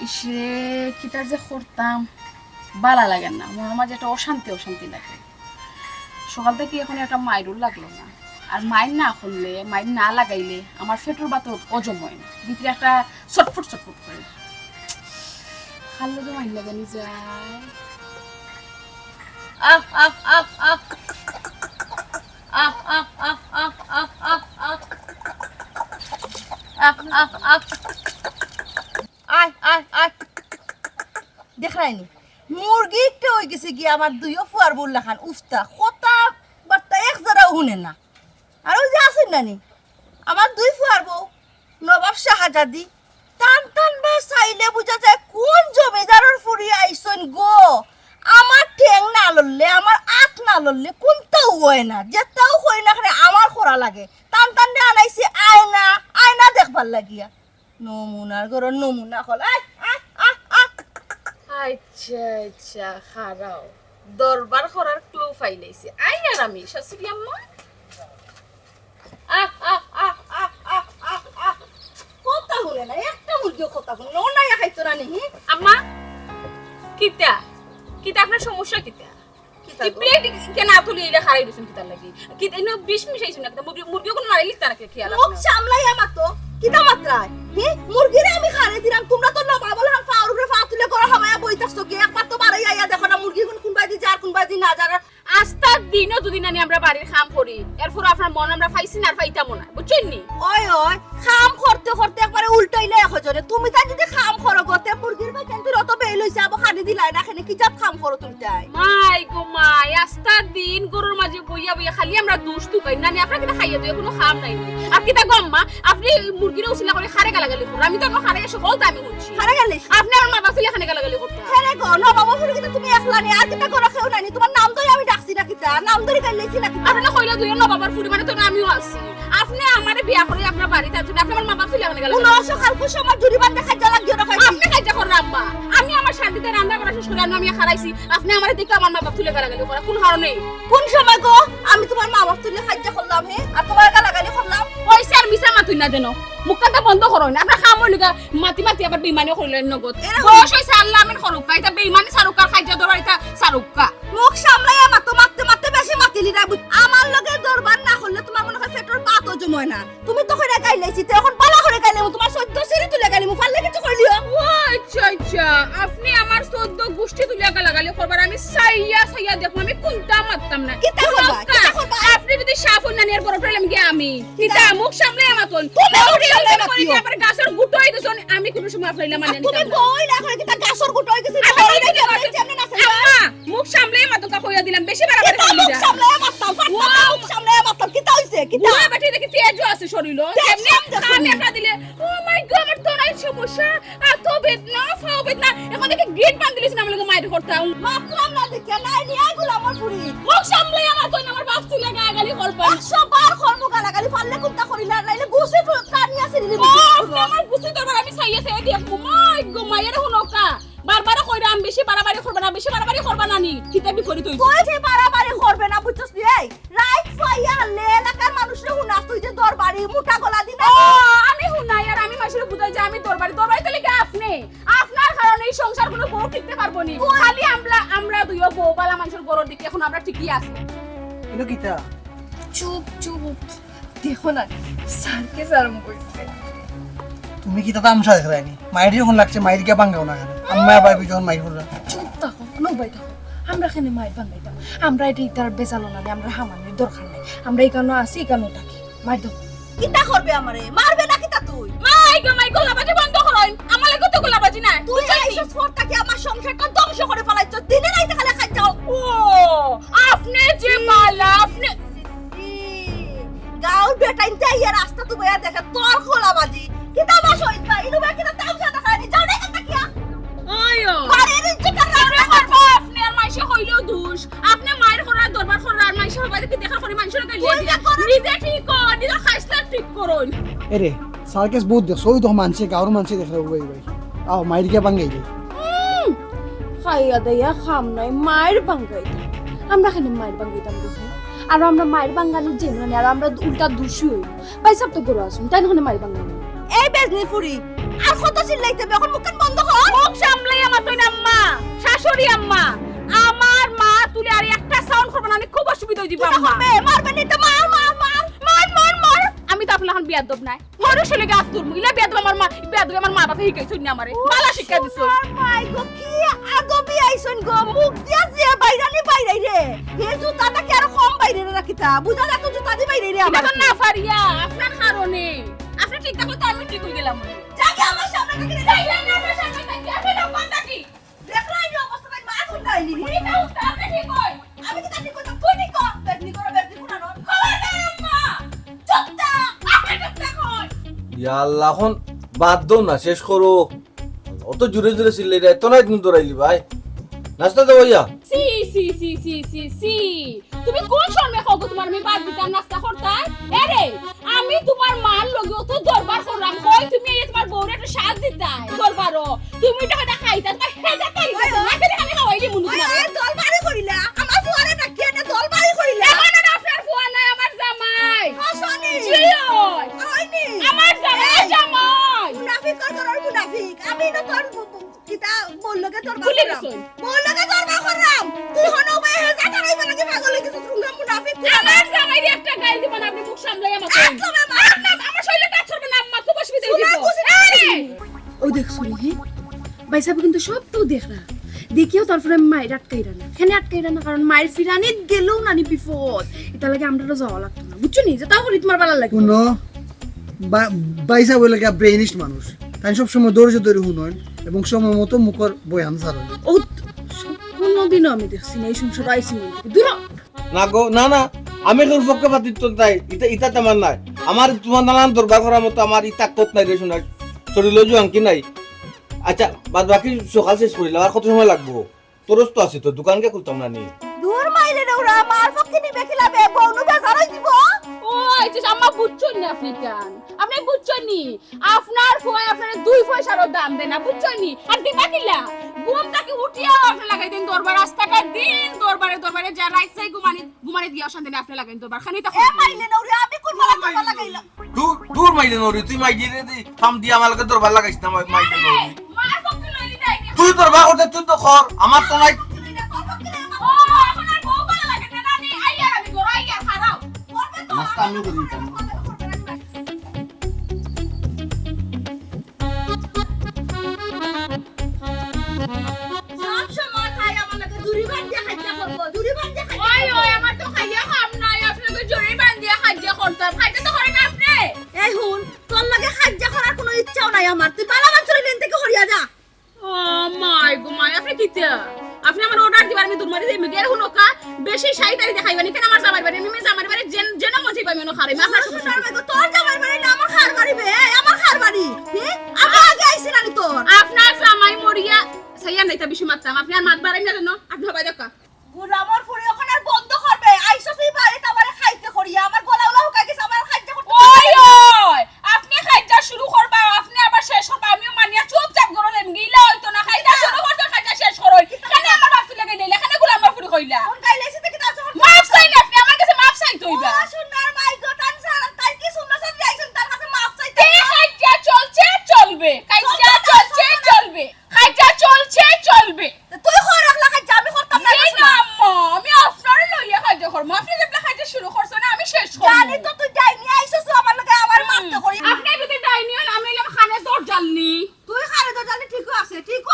ইসরে কিতা যে করতাম বালা লাগে না, মনের মাঝে একটা অশান্তি অশান্তি লাগে। সকাল থেকে এখন একটা মাইরও লাগলো না, আর মাইর না করলে, মাইর না লাগাইলে আমার ফেটোর বাত হজম হয় না, ভিতরে একটা চটফট চটফট করে। খাল্লে তো মাইর লাগানি যায়। আহ আহ আহ আহ আহ আহ আহ আহ আহ আহ আহ আহ আহ আয় আয় আয় দেখায়নি মুরগি একটা হয়ে গেছে কি আমার দুইও ফুয়ার বললা খান উফতা কথা বার্তা এক জারাও শুনে না। আর ওই যে আছেন নানি আমার দুই ফুয়ার বউ নবাব শাহজাদি টান টান বা চাইলে বুঝা যায় কোন জমিদারের ফুরি আইসন গো। আমার ঠেং না লড়লে আমার আখ না লড়লে কোনটাও হয় না, যেটাও হয় না আমার খোরা লাগে। টান টান দিয়ে আনাইছি আয়না আয়না দেখবার লাগিয়া নমুনার ঘর নমুনা হল। আচ্ছা আচ্ছা খারাও দরবার করার ক্লু ফাইলাইছে। আই আর আমি শাশুড়ি আম্মা কথা হলে না একটা মুরগিও কথা হল না খাইতো না নি আম্মা। কিতা কিতা আপনার সমস্যা কিতা? কি প্লেট কেন আতুলি এটা খারাই দিছেন কিতা লাগি? কিতা ইনো বিষ মিশাইছেন না? কিতা মুরগি কোন মারিলি তার কি খেয়াল মুখ আছে? সামলাই আমাতো কিতা মাত্রায় হি মুরগিরে আমি খারে দিলাম, তোমরা তো না বাবল হান ফাউর উপরে ফাতুলে করা হামায়া বইতাছছো কি একবার তো বাড়াই আইয়া দেখো না মুরগি কোন বাজি যার কোন বাজি না যার। আস্তা দিনও দুদিন আনি আমরা বাড়ির খাম করি, এরপর আপনার মন আমরা ফাইছি না আর ফাইতামও না, বুঝছেন নি? ওই ওই খাম করতে করতে একবারে উল্টাইলে একজনে তুমি তাই যদি খাম করো গতে মুরগির ভাই কিন্তু অত বেল হইছে আবো খানি দিলাই না খানে কি জাত খাম করো তুমি তাই। মাই গো মাই আস্তা দিন গরুর মাঝে বইয়া বইয়া খালি আমরা দুষ তুকাই নানি আপনার কিটা খাইয়া দিয়ে কোনো খাম নাই। আর কিটা গম্মা আপনি মুরগির উছিলা করে খারে গালাগালি করুন, আমি তো আমার খারে এসে বলতে আমি হচ্ছি খারে গালি আপনি আমার মা বাসিলে খানে গালাগালি করতে খারে গো না বাবা ফুরি কিন্তু তুমি একলা নি আর কিটা করো খেও নানি তোমার নাম ধরে আমি ডাকছি না কিতা নাম ধরে গাইলেছি না কিতা। আপনি কইলা দুই না বাবার ফুরি মানে তো আমিও আছি, আপনি আমারে বিয়া করে আপনার বাড়িতে আছেন, আপনি আমার মা বাসিলে খানে গালাগালি কোন সকাল কুছ আমার জুরি বান্ধা খাইজা লাগিও না খাইছি আপনি কাজা করেন আম্মা। আমি আমার শান্তিতে রান্না করা শেষ করে আমি খারাইছি, আপনি আমারে দেখে আমার মা বাপ তুলে গালাগালি করা কোন কারণে? কোন সময় গো আমি তোমার মা বাপ তুলে খাইজা করলাম হে আর তোমার গালাগালি করলাম? পয়সা আর মিছা মাতুই না যেন মুখটা বন্ধ করো না, আপনার খামর লিগা মাতি মাতি আবার বেইমানি করিলেন নগদ। বয়স হইছে আল্লাহ আমিন খরুকা এটা বেইমানি সারুকা খাইজা ধরা এটা সারুকা। মুখ সামলাইয়া মারতে মারতে বেশি মাতিলি না আমার লগে দরবার না করলে তোমার মনে হয় পেট্রোল পাতও জময় না। তুমি তো কইরা গাইলাইছি তো এখন পালা করে গাইলে তোমার 14 সিরি তুলে গাইলে মু ফাললে কিছু কইলিও। ও আচ্ছা আচ্ছা আপনি আমার 14 গোষ্ঠী তুলিয়া গালাগালি করবার আমি সাইয়া দেখো আমি কোনটা মারতাম না। কিতা করবা কিতা করবা আপনি যদি সাফ না নিয়ার বড় প্রবলেম গে আমি কিতা মুখ সামলে আমাতন তুমি মুখ সামলাই মাতিও। আবার গাছের গুটোই দিছন আমি কোন সময় আপনাইলা মানে নিতাম তুমি না। বই না করে কিতা গাছর গুটো হই গেছে আমি বই না কি করব? কেমনে না আম্মা মুখ সামলে মাতকা কইয়া দিলাম বেশি বাড়াবাড়ি কিতা করলি মুখ না। সামলাইয়া মারতাম ফাটা মুখ সামলাইয়া মারতাম কিতা হইছে কিতা বুয়া বেটি দেখি তেজও আছে শরীরও এমনি কানে একটা দিলে ও মাই গড আমার তো নাই সমস্যা এত বেদনা ফাও বেদনা এখন দেখি গেট বান্ধ দিলিস না আমাকে মাইর করতাম মারতাম না দেখে নাই নিয়া গুলা আমার ফুরি মুখ সামলে আমার তো আমার বাপ তুলে গালি করবা 100 বার খরমু গালাগালি ফাললে কোনটা করিলা নাইলে বসে টানি আছে নিলি আমার বুঝি তোর আমি চাইয়া চাইয়া দিয়ে মাই গো মায়ের হুনকা বারবার কইরাম বেশি বাড়াবাড়ি করবা না বেশি বাড়াবাড়ি করবা না নি কিতা বিপরীত হইছে কইছে বাড়াবাড়ি করবে না বুঝছস নি এই রাইট ফাইয়া লে এলাকার মানুষরে হুনাস তুই যে দরবারি মুঠা গলা দিনা আমি হুনাই আর আমি মাসির বুঝাই যে আমি দরবারি তো লেগে আপনি আপনার কারণে এই সংসার কোনো বউ টিকতে পারবো নি খালি আমরা দুইও বউ বালা মানুষের গরর দিকে এখন আমরা ঠিকই আছি। ইনো কিতা চুপ চুপ দেখো না সার্কেস আরম্ভ করছে। তুমি কিতা তামসা দেখরাইনি মাইরি যখন লাগছে মাইরিকে বাঙ্গাও না কেন আম্মা বাইবি যখন মাইর করলা চুপ থাকো নবাই থাকো আমরা এখানে মায়ের বাঙ্গাইতাম আমরা এটা ইতার বেজানো না আমরা হামানের দরকার নাই আমরা এখানে আসি এখানে থাকি মার দাও কিতা করবে আমারে মারবে না কিতা তুই মাই গোলাবাজি বন্ধ করুন আমার লাগে তো গোলাবাজি না তুই আইছস ফরটা কি আমার সংসারটা ধ্বংস করে ফেলাইছ দিনে রাইতে খালি খাই যাও। ও আপনি যে মালা আপনি গাঁও বেটাইতে ইয়া রাস্তা তুমি দেখে তোর খোলাবাজি কিতা বাস হইছ ইনু বা কিতা তামসা দেখানি যাও না কিতা কিয়া আয়ো বাড়ি রিচ্ছে আরে করবো আপনি আর মাইশে হইলেও দোষ আপনি মায়ের করার দরবার করার আর মাইশে হইবা দেখি দেখা করে মানুষের গালিয়ে দিয়া নিজে ঠিক কর নিজে খাইছলা ঠিক করুন। এরে সার্কেস বহুত দেখছো ওই তো মানছে গাঁর মানছে দেখলে ওই ভাই আও মাইরিকে বাঙ্গাই দে খাইয়া দেয়া খাম নাই মায়ের বাঙ্গাইতাম আমরা এখানে মায়ের বাঙ্গাইতাম দেখি আর আমরা মায়ের বাঙ্গালির জেনে আর আমরা উল্টা দোষী হইব ভাই সব তো গরু আসুন তাই না মায়ের বাঙ্গাই এই বেজনি ফুরি আর কত চিল্লাইতে হবে এখন মুখখান বন্ধ কর মুখ সামলাই আমার তো আম্মা শাশুড়ি আম্মা আমার মা তুলে আর একটা সাউন্ড করবে না আমি খুব অসুবিধা হয়ে যাবে আম্মা মারবে নি তো মার মার মার মার মার মার আমি তো আপনার এখন বিয়াদব নাই মরে চলে গে আতুর মুইলা বিয়াদব আমার মা বাবা শিখাইছুন না আমারে মালা শিক্ষা দিছো মাই গো কি আগবি আইছন গো মুখ দিয়া যে বাইরানি বাইরাই রে হে জুতাটা কি আর কম বাইরে রাখিতা বুঝা যা তো জুতা দি বাইরে রে এটা আমার তো না পারিয়া আপনার কারণে আপনি ঠিক থাকলে তো আমি ঠিক হয়ে গেলাম জাগে আমার সামনে থেকে যাই না আমার সামনে থেকে আপনি না কোনটা কি দেখলাই নি অবস্থা ভাই মা কোন দাইলি উনি না উঠা আপনি ঠিক কই আমি কি তাকে কইতাম তুই নি কর বেজনি করো বেজনি কুনানো খবর নাই আম্মা চুপটা আপনি চুপটা কই ইয়া আল্লাহ এখন বাদ দাও না শেষ করো অত জোরে জোরে চিল্লাই রে এত নাই তুমি দৌড়াইলি ভাই নাস্তা দেবো ইয়া সি সি সি সি সি সি তুমি কোন শর্মে খাও তোমার আমি বাদ দিতাম নাস্তা করতাই আরে আমি তোমার মার লগে তো দরবার করলাম কই তুমি এই তোমার বউরে একটু সাথ দিতাই দরবারও তুমি টাকা খাইতা তোমার হেজা তাই না খেলে খালি খাওয়াইলি মুনু তোমার এই দল বাড়ি করিলা আমার ফুয়ারে না কে না দল বাড়ি করিলা এখন আর আপনার ফুয়া নাই আমার জামাই হাসানি জিওই হয়নি আমার জামাই মুনাফিক কর মুনাফিক আমি না তোর কিতা বললকে তোর ভুলে গেছো। বললকে তোর বা করলাম তুই হনো ভাই হেজা তারাই বানাকে পাগল হয়ে গেছিস রুঙ্গা মুনাফিক আমার জামাইরে একটা গাল দিবেন আপনি মুখ সামলাই আমাকে একদম আমার শরীরে টাচ করবে না আম্মা খুব অসুবিধা হয়ে সুরা বুঝি না। যাবে ও দেখছো নি ভাই সাহেব কিন্তু সব তো দেখরা দেখিও তারপরে মায়ের আটকাইরা না এখানে আটকাইরা না কারণ মায়ের ফিরানি গেলেও নানি বিপদ এটা লাগে আমরা যাওয়া লাগতো না বুঝছো নি যে তাও করি তোমার ভালো লাগে কোনো বাইসা বলে কি ব্রেইনিস্ট মানুষ তাই সব সময় ধৈর্য ধরে শুনন এবং সময় মতো মুখর বয়ান ছাড়েন ও কোনোদিনও আমি দেখছি না এই সংসার আইসি দূর হ। না গো না না আমি তোর পক্ষে পাতিত্ব তাই ইটা তেমন নাই আমার তোমার নানান দরবার করার মতো আমার ইটা কত নাই রে শোনা শরীর লজু আঙ্কি নাই আচ্ছা বাদ বাকি সকাল শেষ করিলাম আর কত সময় লাগবো তোরস তো আছে তো দোকানকে খুলতাম না নি দূর মাইলে ওরা আমার পক্ষে নিবে খিলাবে বউনু বেজারাই দিব ও আইছে আম্মা বুঝছুন না আপনি কেন আপনি বুঝছুন নি আপনার ফুয়া আপনার 2 পয়সারও দাম দেন না বুঝছুন নি আর দিবা কিলা ঘুমটাকে উঠিয়া আপনি লাগাই দেন দরবার রাস্তাটা দিন দরবারে যা রাইট সাই ঘুমানি দিয়া শান্তি না আপনি লাগাইন দরবার খানি তা এ মাইলে ওরা আমি কোন বলা লাগাইলাম দূর মাইলে নরি তুই মাইজি রে দি থাম দিয়া আমাকে দরবার লাগাইছ না মাইলে নরি মার পক্ষে লইলি যাই তুই দরবার করতে তুই তো কর আমার তো নাই ও এখন আর বউ ভালো লাগে না নানি আইয়া আমি গড়াইয়া খারাও নাস্তা আমি করি সব সময় খাই আমাকে দূরি বান্ধিয়া খাইতে করব দূরি বান্ধিয়া খাইতে ওই আমার তো খাইয়া খাম নাই আপনাকে জরি বান্ধিয়া খাইয়া করতাম খাইতে তো করেন আপনি এই হুন তোর লাগে খাজ্জা করার কোনো ইচ্ছাও নাই আমার তুই বালা বাচ্চা লেন থেকে হরিয়া যা ও মাই গো মাই আপনি কিতা আপনি আমার অর্ডার দিবার আমি দুরমারি দেই মেগের হুনকা বেশি শাইতারি দেখাইবানি কেন আমার জামাই বাড়ি আমি জামাই বাড়ি যেন মজি পাইমি না খারে আপনার তোর তোর জামাই বাড়ি না আমার খার বাড়ি বে আমার খার বাড়ি আমি আগে আইছি না তোর আপনার জামাই মরিয়া সাইয়া নাইতা বেশি মারতাম আপনি আর মাত বাড়াই না জানো আপনি ভাই দেখা গুলামর ফুড়ি ওখানে আর বন্ধ করবে আইসো তুই বাড়ি আমারে খাইতে করিয়া আমার গলা উলা হুকাই গেছে আমার খাইতে করতে ওই আপনি খাইজা শুরু করবা আপনি আবার শেষ করবা আমিও মানিয়া চুপচাপ গরলেম গিলা হইতো না খাইজা শুরু করতে খাইজা শেষ করই কেন আমার বাপসি লাগে দিলে কেন গুলাম ফুরি কইলা কোন গাইলে এসে থেকে তাছ মাফ চাই না আপনি আমার কাছে মাফ চাই তইবা ও সুন্দর মাই গো টান সারা তাই কি সুন্দর সাথে আইছেন তার কাছে মাফ চাইতে তে খাইজা চলছে চলবে খাইজা চলছে চলবে খাইজা চলছে চলবে তুই কই রাখলা খাইজা আমি করতাম না এই না আম্মা আমি আপনার লইয়া খাইজা করব আপনি যে খাইজা শুরু করছেন না আমি শেষ করব জানি তো তুই ডাইনি আইছস আমার লগে আমার মারতে করি আপনি যদি ডাইনি হন আমি এলাম খানে দরজালনি তুই খালি দরজালি ঠিকও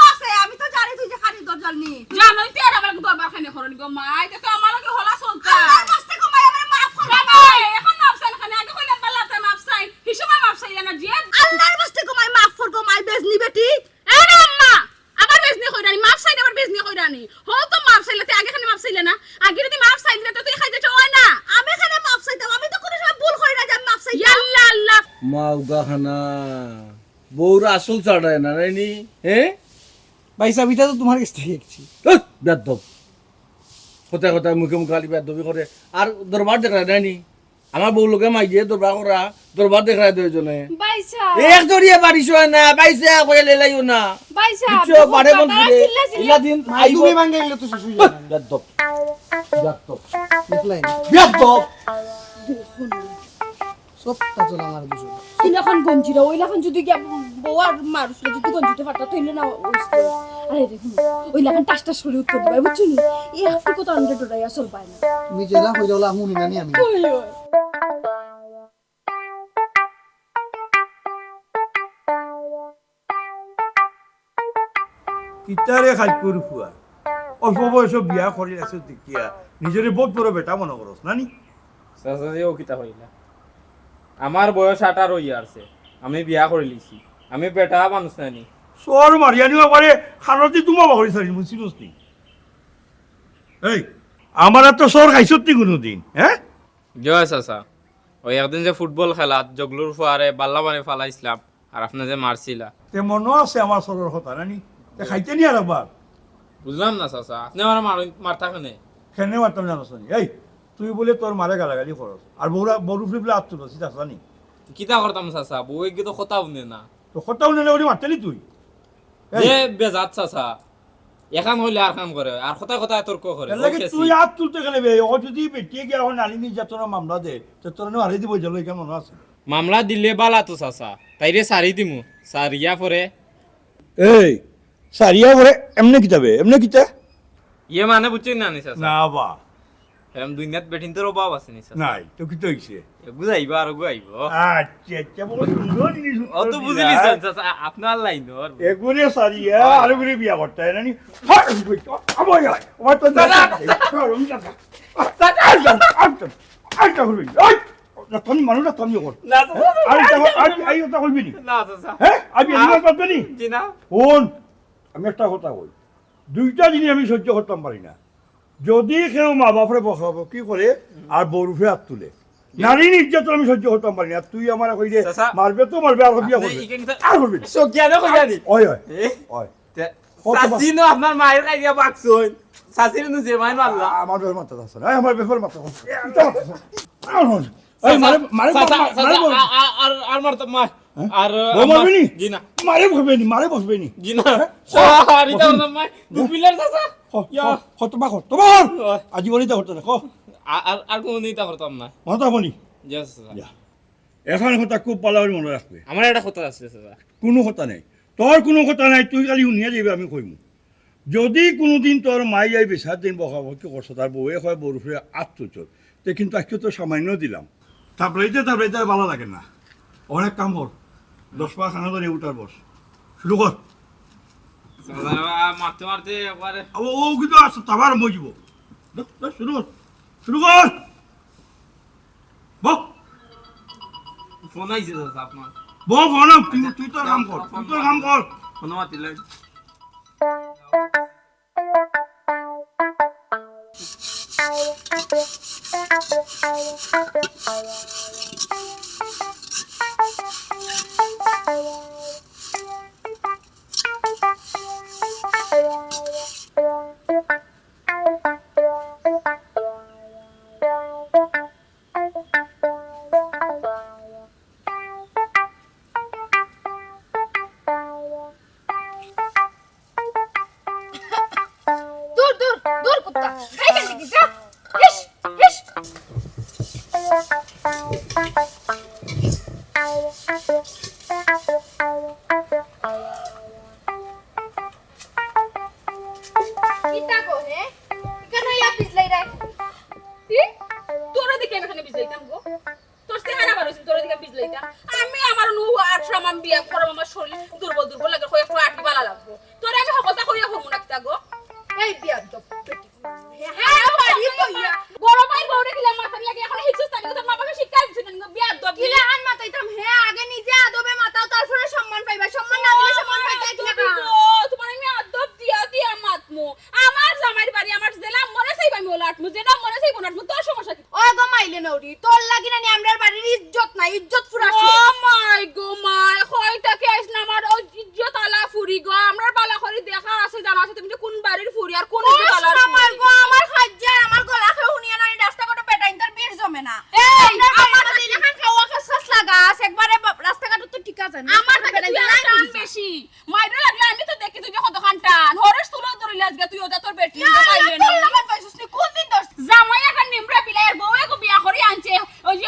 আছে আমি তো জানি তুই যে খালি দরজালনি জানোই তো আর আমার দরবার খানে করনি গো মাই এটা তো আমার লগে হলা চলতা আল্লাহর বাস্তে গো মাই আমারে মাফ কর বাবাই এখন মাফ চাই খানে আগে কইলাম বাল্লা তাই মাফ চাই হিসেবে মাফ চাই না জি আল্লাহর বাস্তে গো মাই মাফ কর গো মাই বেজনি বেটি এই না আম্মা আবার বেজনি কইরানি মাফ চাই আবার বেজনি কইরানি হো তো মাফ চাইলে তে আগে খানে মাফ চাইলে না আগে যদি মাফ চাইলে তো তুই খাইতে হয় না আমি এখানে মাফ চাইতাম আমি তো কোনো সময় ভুল করি না যে আমি মাফ চাইতাম ইয়াল্লা আল্লাহ মা উগাখানা বউরা আসল চাড়ায় না নাইনি হ্যাঁ বাইসা বিটা তো তোমার কাছ থেকে দেখছি বেদব কোথায় কোথায় মুখে মুখে খালি বেদবি করে আর দরবার দেখা নাইনি আমার বউ লোকে মাই দিয়ে দরবার করা দরবার দেখা দুইজনে বাইসা এক দরিয়া বাড়িছ না বাইসা কইলে লেলাইও না বাইসা কিছু বাড়ে বল ফিরে ইলা দিন মাই তুমি বাঙ্গাইলে তো শেষ হয়ে যাবে না। বেদব বেদব দেখলাই না? বেদব সব তাচল আমার দুজন কিলাখান গঞ্জিরা ওইলাখান যদি গিয়া বউ আর মারুফলে যদি গঞ্জিতে পারতা তৈলে না আরে দেখুন ওইলাখান টাসটা সরে উত্তর দিবা বুঝছো নি এই একটু কথা আন্ডে ডরাই আসল পায় না তুমি জেলা হয়ে যাওলা হুনি নানি আমি ওই ওই কিতারে খাইপুর ফুয়া অল্প বয়সে বিয়া কৰি আছো দেখিয়া নিজৰে বহুত বড় বেটা মনে করস নানি চাচাজিও কিতা হইলা আমার বয়স 18 ইয়ার্সে আমি বিয়া করে লিছি আমি বেটা মানুষ নানি চোর মারিয়া নিবা পারে খানতি তোমা বাহরি সারি মুছিলস নি এই আমার তো চোর খাইছত নি কোনোদিন হ্যাঁ জয় চাচা ওই একদিন যে ফুটবল খেলাত জগলুর ফুয়ারে বাল্লা মানে ফালাইছিলাম আর আপনি যে মারছিলা তে মনো আছে আমার চোরের কথা নানি তে খাইতে নি আর একবার বুঝলাম না চাচা আপনি আমার মারতা কেনে খেনে মারতাম জানোস নি এই তুই বলে তোর মারে গালাগালি করস আর বড় বড় ফ্লিপলে আত্মল সিধা জানি কিতা করতাম চাচা বউয়ে কি তো কথা শুনে না তো কথাও নেলে ওরি মারতেলি তুই এই, যে বেজাত চাচা এখান হইলে আর কাম করে আর কথা কথা তর্ক করে এর লাগে ও কেসি। তুই হাত তুলতে গেলে বে ও যদি বেটিয়ে গিয়ে এখন নারী নির্যাতনের মামলা দে তো তোর মারি দিব জল কেমন মনে আছে মামলা দিলে বালা তো চাচা তাইরে সারি দিমু সারিয়া পরে এই সারিয়া করে এমনি কিতাবে এমনি কিতা ইয়ে মানে বুঝছেন না নি চাচা না বা এরম দুনিয়াত বেঠিন তোর অভাব আছে নি চাচা নাই তো কিতা হইছে বুঝাইবা আর গুয়াইব আচ্ছা আচ্ছা বড় সুন্দর জিনিস অত বুঝলি চাচা আপনার লাইনর এগুরে সারিয়া আর এগুরে বিয়া করতে হয় নানি আমার গায় আমার তো দাদা আচ্ছা হইবি ওই তুমি মানুষটা তুমি কর না চাচা আর এই কথা হইবি নি না চাচা হ্যাঁ আমি এগুলো করবে নি জি না শোন আমি একটা কথা কই দুইটা জিনিস আমি সহ্য করতাম পারি না যদি কেউ মা বাপরে বসাবো কি করে আর বরুফে হাত তুলে নারী নির্যাতন আমি সহ্য করতাম পারি না তুই আমার কই যে চাচা, মারবে তো মারবে আর বিয়া করবে আর করবি না। সকিয়ানো কইয়ানি ওই ওই এ ওই সাসি নো আপনার মায়ের কাইয়া বাকছই সাসির নো যে মাইন মারলা আমার বের মাথা আছে না আমার বেফর মাথা আছে এই মারে মারে চাচা মারে চাচা আর মারতা মা আর বউ মারবি নি? জি না মারে বসবে নি মারে বসবে নি জি না আর এটা না মা দুপিলার চাচা ইয়া তোমার আজি বলিতে হতো না ক আর কোন দিতা করতাম না মাথা বনি জাস্ট চাচা এখন কথা খুব পালাবার মনে রাখবে আমার একটা কথা আছে চাচা কোনো কথা নাই তোর কোনো কথা নাই তুই খালি শুনিয়া যাবি আমি কইমু যদি কোনোদিন তোর মাই যাই বেসার দিন বকাবকি করছো তার বউয়ে হয় বরফে আত্মচোর তে কিন্তু আজকে তো সামান্য দিলাম তারপরে ভালো লাগে না অনেক কাম কর 10 পা খানা ধরে উঠার বস শুরু কর মারতে মারতে একবারে ও কিন্তু আসো তাবার মজিব শুরু কর শুরু কর বক ফোন আইছে চাচা আপনার বক না তুই তোর কাম কর তুই তোর কাম কর ফোন মাতিলেন দূর দূর দূর কুত্তা খাই কেন দিবি যা ইস ইস কিতা গো হে কেন ইয়া পিছলাই রাখ তোর দিকে আমি এখানে বিজলাইতাম গো তোর চেহারা বারোছিল তোর দিকে বিজলাইতাম আমি আমার নু আর সমান বিয়া করব আমার শরীর দুর্বল দুর্বল লাগে কয়েকটা আটি বালা লাগবো তোর আমি সকলটা করিয়া হমু নাকতা গো এই বিয়া দপ হ্যাঁ বাড়ি কইয়া বড় ভাই বউরে দিলাম মাথা লাগে এখন হিচুস তানি তোর বাবাকে শিক্ষা দিছিস না বিয়া দব কিলা আন মাতাইতাম হে আগে নিজে আদবে মাতাও তারপরে সম্মান পাইবা সম্মান না দিলে সম্মান পাইতে কিলা কা তোমার আমি আদব দিয়া দিয়া মাতমু আমার জামাইর বাড়ি আমার জেলা মনে চাইব আমি ওলাটমু জেলা মনে চাইব না তোর সমস্যা কি ও গো মাইলে নৌরি তোর লাগি না আমরার বাড়ির ইজ্জত নাই ইজ্জত ফুরাছি ও মাই গো মাই কয়টাকে আইসনা আমার ইজ্জত আলা ফুরি গো আমরার বালা করি দেখা আছে জানা আছে তুমি যে কোন বাড়ির ফুরি আর কোন ইজ্জত আলা আমার গো আমার খাজ্জার আমার গলা খেয়ে হুনিয়া নাই রাস্তা কত পেটাইন তার বীর জমে না এই আমার তো এখান খাওয়া খাস লাগা আছে একবারে রাস্তা কাটো তো ঠিক আছে না আমার থেকে তুই আর টান বেশি মাইরে লাগলে আমি তো দেখি তুই যখন দোকান টান হরেস তুলো ধরিলে আজকে তুই ওটা তোর বেটি মাইরে না তোর লাগান পাইছিস নি কোন দিন দর্শ জামাই এখন নিমরা পিলায়ের বউ এক বিয়া করে আনছে ওই যে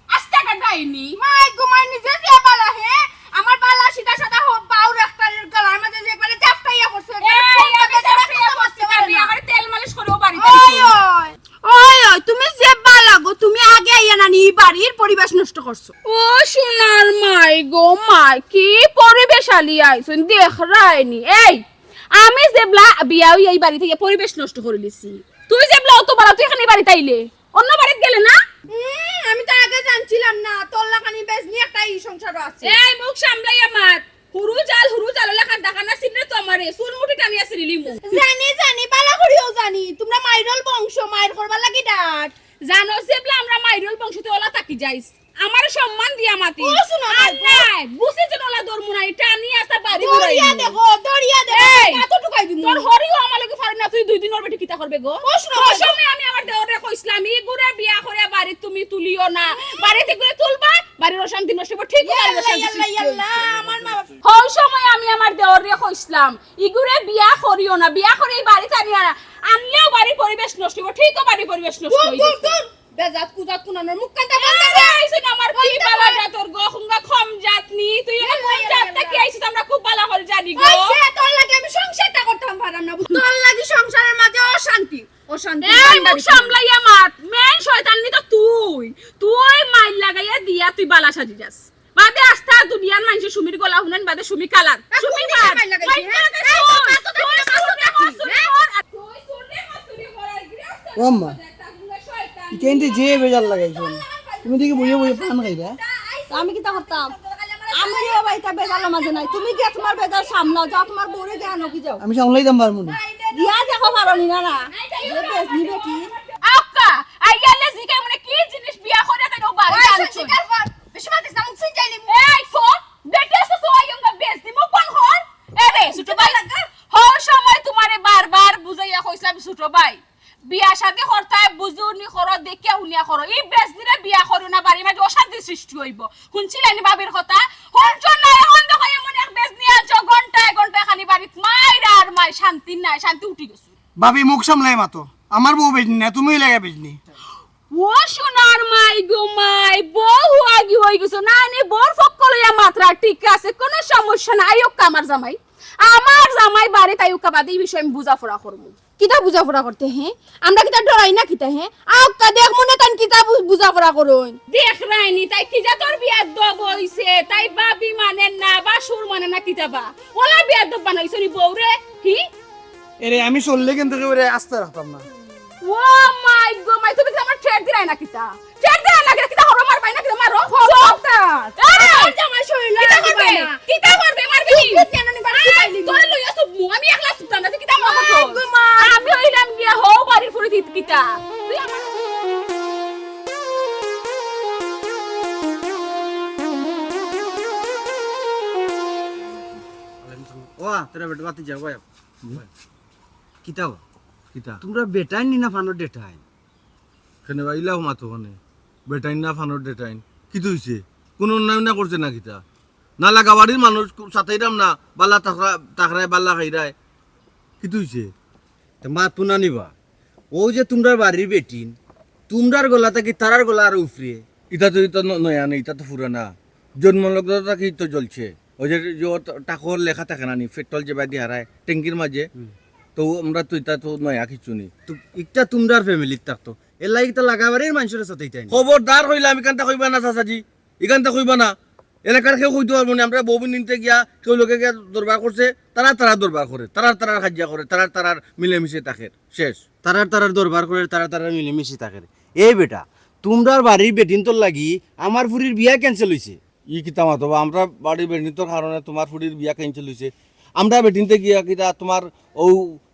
আস্তে কাটা রাইনি মাই ঘুমাই নিজে যে বালা হে আমার বালা সিধা সাদা হোক বাউ রাখতারের গলার মাঝে যে একবারে চাপটাইয়া পড়ছে আমার তেল মালিশ করেও বাড়িতে ওই ওই ওই তুমি যে বালা গো তুমি আগে আইয়া না নি বাড়ির পরিবেশ নষ্ট করছো ও সোনার মাই গো মাই কি পরিবেশ আলি আইছুন দেখ রাইনি এই আমি যেবলা বিয়া হই এই বাড়ি থেকে পরিবেশ নষ্ট করে লিছি তুই যেবলা অত বড় তুই এখানে বাড়িতে আইলে অন্য বাড়িতে গেলে না আমি তো আগে জানছিলাম না তোর লাগানি বেজনি একটা এই সংসার আছে এই মুখ সামলাই আমার হুরু জাল লেখা দেখা না সিনে তো আমারে সুর মুঠি টানি আসিলি মুখ জানি জানি বালা করিও জানি তোমরা মাইরল বংশ মায়ের করবার লাগি ডাট জানো যেবলা আমরা মাইরল বংশতে ওলা তাকি যাইস আমার সম্মান দিয়া মাতি ও শোনো না, আর নাই বুঝি যে ওলা দরমুনা এটা নিয়ে আসা বাড়ি দরিয়া দেখো দরিয়া দেখো এই, এত টুকাই দিমু তোর হরিও আমালকে পারে না তুই 2 দিন ওর বেটি কিতা করবে গো ও শোনো, ওই সময় আমি আমার দেওরে কইছিলাম ই গুরে বিয়া করে বাড়ি তুমি তুলিও না বাড়িতে গুরে তুলবা বাড়ির অশান্তি নষ্ট হবে ঠিক বাড়ির ইয়াল্লা অশান্তি ইয়াল্লা ইয়াল্লা আমার মা ওই সময় আমি আমার দেওরে কইছিলাম ই গুরে বিয়া করিও না বিয়া করে এই বাড়িতে আনিয়া না আনলেও বাড়ির পরিবেশ নষ্ট হবে ঠিক বাড়ির পরিবেশ নষ্ট দূর হইবে দূর দূর বেজাত কুজাত কুনানোর মুখ কান্তা বন্ধ আরে আইছিস আমার কি বালা জাতর গো হুঙ্গা খম জাতনি তুই আমার কোন জাতটা কি আইছিস আমরা খুব বালা করে জানি গো আইছে তোর লাগি আমি সংসারটা করতাম পারাম না তোর লাগি সংসারের মাঝে অশান্তি অশান্তি এই মুখ সামলাইয়া মাত মেন শয়তান নি তো তুই মাইল লাগাইয়া দিয়া তুই বালা সাজি যাস বাদে আস্থা দুনিয়ার মানুষ সুমির গলা হুনান বাদে সুমি কালার সুমি কোন দিকে মাইল লাগাইছি, ও আম্মা ইকেন্দি যে বেজার লাগাইছুন তুমি দেখি বইয়ে বইয়ে পান খাইরা আমি কিতা করতাম আমি বাবা এটা বেজার মাঝে নাই তুমি গিয়া তোমার বেজার সামলাও যাও তোমার বউরে গিয়া নকি যাও আমি সামলাই দাম পারবো না গিয়া দেখো পারো নি না না যে বেজনি বেটি আক্কা আইয়ালে জিকে মানে কি জিনিস বিয়া করে কেন বাড়ি আনছো বেশি মাতিস না মুখ সিন যাইলি এই ফো দেখেছ তো আইঙ্গা বেস দিমু কোন হর এরে ছোট ভাই হর সময় তোমারে বারবার বুঝাইয়া কইছলাম ছোট ভাই বিয়া শাদি করতে বুঝুনি করো দেখে উলিয়া করো এই বেস দিনে বিয়া করো না বাড়ি মাঝে অশান্তি সৃষ্টি হইব শুনছিলেন বাবির কথা হরজন না এখন দেখো এমন এক বেস নিয়ে আনছো ঘন্টায় ঘন্টায় খালি বাড়িত মাইরা আর মাই শান্তি নাই শান্তি উঠি গেছে ভাবি মুখ সামলাই মাতো আমার বউ বেজনি না তুমিই লাগা বেজনি ও সোনার মাই গো মাই বহু আগি হই গেছো না নি বর ফক্ক লইয়া মাত্রা ঠিক আছে কোনো সমস্যা নাই আইও আমার জামাই বাড়ি তাই ওকা বাদে এই বিষয় আমি বুঝাফোড়া করব কিতা বুঝাপড়া করতে হ্যাঁ আমরা কিতা ডরাই না কিতা হ্যাঁ আক্কা দেখ মনে কান কিতা বুঝাপড়া করুন দেখ রাইনি তাই কি যা তোর বিয়া দব হইছে তাই বাবি মানে না বা সুর মানে না কিতাবা ওলা বিয়া দব বানাইছ নি বউরে হি এরে আমি চললে কিন্তু ওরে আস্তে রাখতাম না ও মাই গো মাই তুমি কি আমার ঠেট দিলাই না কিতা ঠেট দিলাই না কিতা হরো মার পাই না কিতা মারো খবরটা আমার জামাই শরীর কিতা লাগি করবে না কিতা করবে মারবি কেন নি বাড়ি খাইলি তোর লইয়া সব আমি একলা সুতাম না কিতা মারো আমি হইলাম গিয়া হও বাড়ির ফুরি দিত কিতা তুই আমার ও তোরা বেটা বাতি যাও ভাই কিতাও কিতা তোমরা বেটাইন নি না ফানো ডেটাইন কেনে বাইলাও মাতো মানে বেটাইন না ফানোর ডেটাইন কি তুইছে কোন উন্নয়ন না করছে না কিতা না লাগা বাড়ির মানুষ সাথেইরাম না বালা তাকরায় বাল্লা খাইরায় কি তুইছে মা তুনা নিবা ও যে তোমরা বাড়ির বেটিন তোমরার গলা থাকি তারার গলা আর উফরে ইটা তো ইটা নয়া নেই ইটা তো পুরানা জন্ম লগটা কি তো জ্বলছে ওই যে টাকর লেখা থাকে না নি পেট্রোল যে বাদি হারায় ট্যাঙ্কির মাঝে তো আমরা তো ইটা তো নয়া কিছু নি তো একটা তোমরার ফ্যামিলির থাকতো এর লাগি তো লাগাবারের মানুষের সাথে তাই খবরদার হইলে আমি কান্তা কইবা না চাচাজি এখানটা কইবা না এলাকার কেউ কইতে পারবো না আমরা বউ নিতে গিয়া কেউ লোকে গিয়া দরবার করছে তারা দরবার করে তারা খাজ্জা করে তারার মিলেমিশে থাকে শেষ তারার দরবার করে তারা মিলেমিশে থাকে এই বেটা তোমরার বাড়ির বেটিন তোর লাগি আমার ফুরির বিয়া ক্যান্সেল হইছে ই কিতা মাতো আমরা বাড়ির বেটিনটোর কারণে তোমার ফুডির বিয়া ক্যান্সেল হইছে আমরা বেটিনতে গিয়া কিতা তোমার ও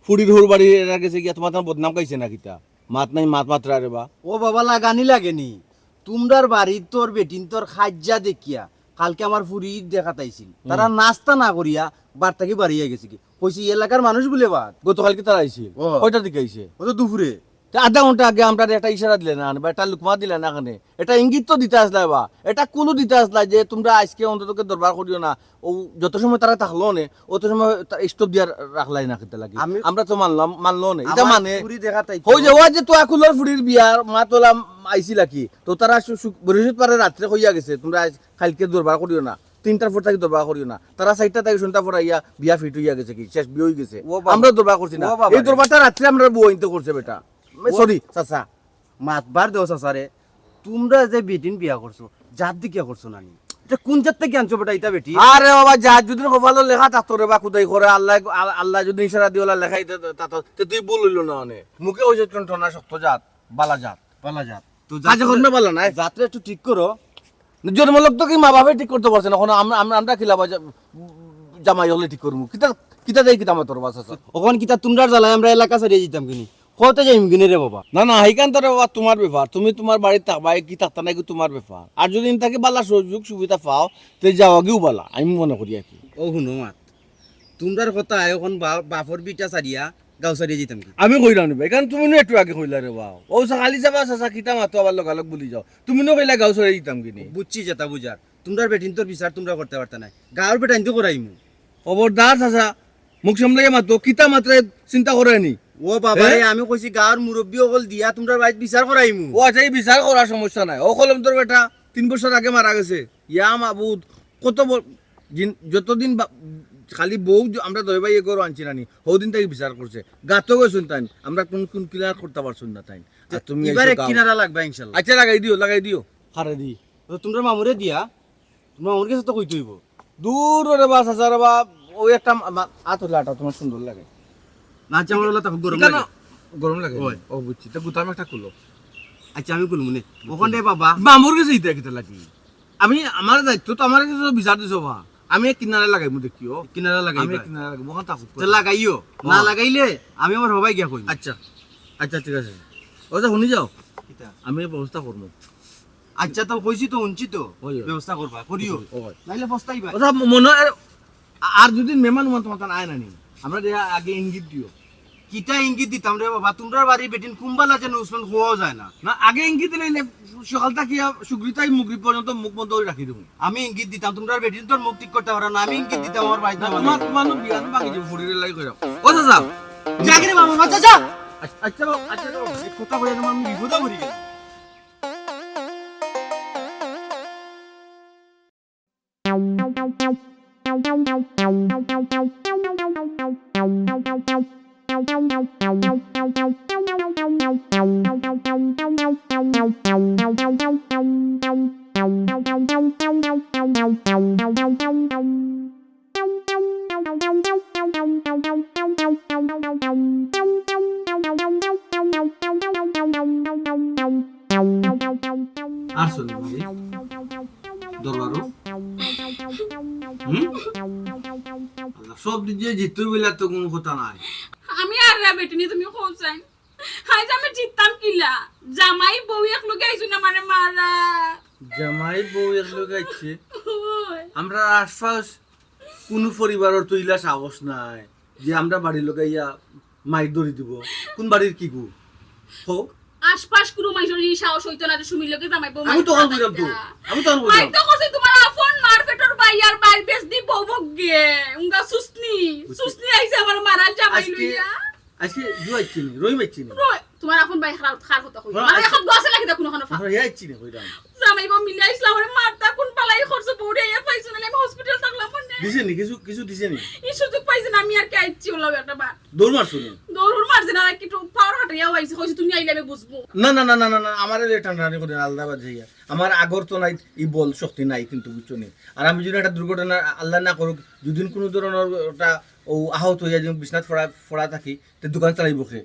ফুডির হোর বাড়ি এরা গেছে গিয়া তোমার বদনাম গাইছে না কিতা মাত নাই মাত মাত্রা রে বা ও বাবা লাগানি লাগেনি তোমরার বাড়ির তোর বেটিন তোর খাজ্জা দেখিয়া কালকে আমার ফুরি দেখাতাইছিল তারা নাস্তা না করিয়া বার্তাকে বাড়িয়ে গেছে কি কইছি এলাকার মানুষ বলে বাদ গতকালকে তারা আইছিল ও। কয়টার দিকে আইছে ও তো দুপুরে তা আধা ঘন্টা আগে আমরা একটা ইশারা দিলে না বা একটা লুকমা দিলে না এখানে এটা ইঙ্গিত তো দিতে আসলে বা এটা কোনো দিতে আসলে যে তোমরা আজকে অন্ততকে দরবার করিও না ও যত সময় তারা থাকলো নে অত সময় স্টপ দিয়ে রাখলাই না খেতে লাগে আমরা তো মানলো না এটা মানে ফুরি দেখা তাই হই যে ও যে তো আকুলার ফুরির বিয়ার মা তোলা আইছিল কি তো তারা বৃহস্পতিবারে রাত্রে হইয়া গেছে তোমরা কালকে দরবার করিও না 3টার পর থেকে দরবার করিও না তারা 4টা থেকে সন্ধ্যা পর আইয়া বিয়া ফিট হইয়া গেছে কি শেষ বিয়ে হয়ে গেছে আমরা দরবার করছি না এই দরবারটা রাত্রে আমরা বউ আনতে করছে বেটা সরি চাচা মাতবার দেও চাচারে তোমরা যে বেটিন বিয়া করছো জাত দিকে করছো না নি এটা কোন জাত থেকে আনছো বেটা ইটা বেটি আরে বাবা যা যদি কপালে লেখা থাকতো রে বা খুদাই করে আল্লাহ আল্লাহ যদি ইশারা দিওলা লেখাই তে তুই বল হইল না অনে মুখে ওই যে টনা শক্ত জাত বালা জাত পালা জাত তো কাজে করবে বালা নাই জাতরে একটু ঠিক করো জন্মলোক তো কি মা বাবা ঠিক করতে পারছে না এখন আমরা খিলাবা জামাই হলে ঠিক করবো কিতা কিতা দেই কিতা আমার তোর বাস আছে ওখান কিতা তোমরার জ্বালায় আমরা এলাকা ছাড়িয়ে যেতাম কিনি কতে যাইম কিনে রে বাবা না না হাইকান তোর বাবা তোমার ব্যাপার তুমি তোমার বাড়িতে থাকবা কি থাকতা নাকি তোমার ব্যাপার আর যদি তাকে বালা সুযোগ সুবিধা পাও তো যাওয়া গিয়েও বালা আমি মনে করি আর কি ও শুনো মাত তোমরার কথা এখন বাপর বিটা ছাড়িয়া গাঁও ছাড়িয়ে যেতাম কি আমি কইলাম নিবা কারণ তুমি একটু আগে কইলা রে বাও ও খালি যাবা চাচা কিতা মাতো আবার লগালগ বলি যাও তুমি কইলা গাঁও সরে দিতাম কিনি বুঝছি যেটা বুঝার তোমরার বেটিন তোর বিচার তোমরা করতে পারতা না গাঁওর বেটাইন তো করাইমু খবরদার চাচা মুখ সামলাইয়া মাতো কিতা মাত্রে চিন্তা করেনি ও বাবা রে আমি কইছি গাঁওর মুরব্বী অকল দিয়া তোমরা বাইত বিচার করাইমু ও আচ্ছা এই বিচার করার সমস্যা নাই ও কলম তোর বেটা 3 বছর আগে মারা গেছে ইয়া মাবুদ কত যতদিন খালি বউ আমরা দই ভাই করো আনছি নানি হদিন থেকে বিচার করছে গাতো গেছুন তাই আমরা কোন ক্লিয়ার করতে পারছুন না তাই আর তুমি এবারে কিনারা লাগবে ইনশাআল্লাহ আচ্ছা লাগাই দিও হারে দি তো তোমরা মামুরে দিয়া তোমরা মামুর কাছে তো কইতে হইব দূর রে বাস হাজার বা ওই একটা আতলাটা তোমার সুন্দর লাগে না চামড়া তো গরম কেন? লাগে গরম লাগে ওই। ও বুঝছি তো গুতাম একটা খুলো আচ্ছা আমি কইলু মনে ওখান থেকে বাবা মামুর কাছে ইতে কিতে লাগি আমি আমার দায়িত্ব তো আমার কাছে বিচার দিছো বা আমি কিনারে লাগাইমু দেখিও কিনারা আমি লাগাইবা কিনারে লাগাইমু ওখান তাকুত তো লাগাইও না লাগাইলে আমি আমার হবাই গিয়া কই আচ্ছা আচ্ছা ঠিক আছে ও যা শুনি যাও আমি ব্যবস্থা করবো আচ্ছা তো কইছি তো উনছি তো ওই। ব্যবস্থা করবা করিও ওই। নাইলে পস্তাইবা ওটা মনে হয় আর যদি মেহমান তোমার আয় নানি আমরা আগে ইঙ্গিত দিও কিটা ইঙ্গিত দিতাম রে বাবা তোমরা বাড়ি বেটিন কুম্বালা যেন উসমান খোয়াও যায় না না আগে ইঙ্গিত দিলে সকাল থেকে সুগ্রিতাই মুগরি পর্যন্ত মুখ বন্ধ করে রাখি দেবো আমি ইঙ্গিত দিতাম তোমরা বেটিন তোর মুখ ঠিক করতে পারো না আমি ইঙ্গিত দিতাম আমার বাড়িতে তোমার তোমার বিয়া বাকি যে ফুড়িরে লাগি করে ও চাচা জাগে রে বাবা বাচ্চা যা আচ্ছা আচ্ছা এই কথা বলে তোমার আমি বিপদে পড়ি গেলাম আর শুনি দরবারও সব দিকে জিততে বলে তো কোনো কথা নাই আমি আর রা বেটিনি তুমি খোঁজাই হাই আমি জিততাম কিলা জামাই বউ এক লগে আইছো না মানে মারা জামাই বউ এক লোক আছে আমরা আশপাশ কোন পরিবারের তো ইলা সাহস নাই যে আমরা বাড়ির লোক ইয়া মাইক ধরি দিব কোন বাড়ির কি গু হোক আশপাশ কোনো মানুষের এই সাহস হইতো না যে সুমির লগে জামাই বউ আমি তখন কইলাম তো আমি তখন মাই কইলাম তো কইছি তোমার আফন মারপেটর বাইয়ার বাই বেশ দি বউ বগে উঙ্গা সুসনি আইছে আমার মারাল জামাই আজকে লইয়া আজকে জুয়াইছি নি রই মাইছি নি তোমার আফন বাই খার কথা কই হ্যাঁ, আর এখন গছে লাগি দেখুন এখন আমরা হেয়াইছি নি কইলাম জামাই বউ মিলে আইছলা আমার মারতা কোন পালাই খরচ বউরে আইয়া পাইছো না আমি হসপিটাল থাকলাম মানে দিছে নি কিছু দিছে নি এই সুযোগ পাইছেন আমি আর কি আইছি ওলা একটা বার দৌড় মারছো নি দৌড়ুর মারছে না কি তো পাওয়ার হাটিয়া হইছে কইছি তুমি আইলে আমি বুঝবো না না না না না না আমার এই ঠান্ডা করে আলাদা বাজে আমার আগর তো নাই ই বল শক্তি নাই কিন্তু বুঝছো নি আর আমি যদি একটা দুর্ঘটনা আল্লাহ না করুক যদি কোনো ধরনের ওটা ও আহত হইয়া যদি বিছনাত ফড়া থাকি তে দোকান চালাইব খে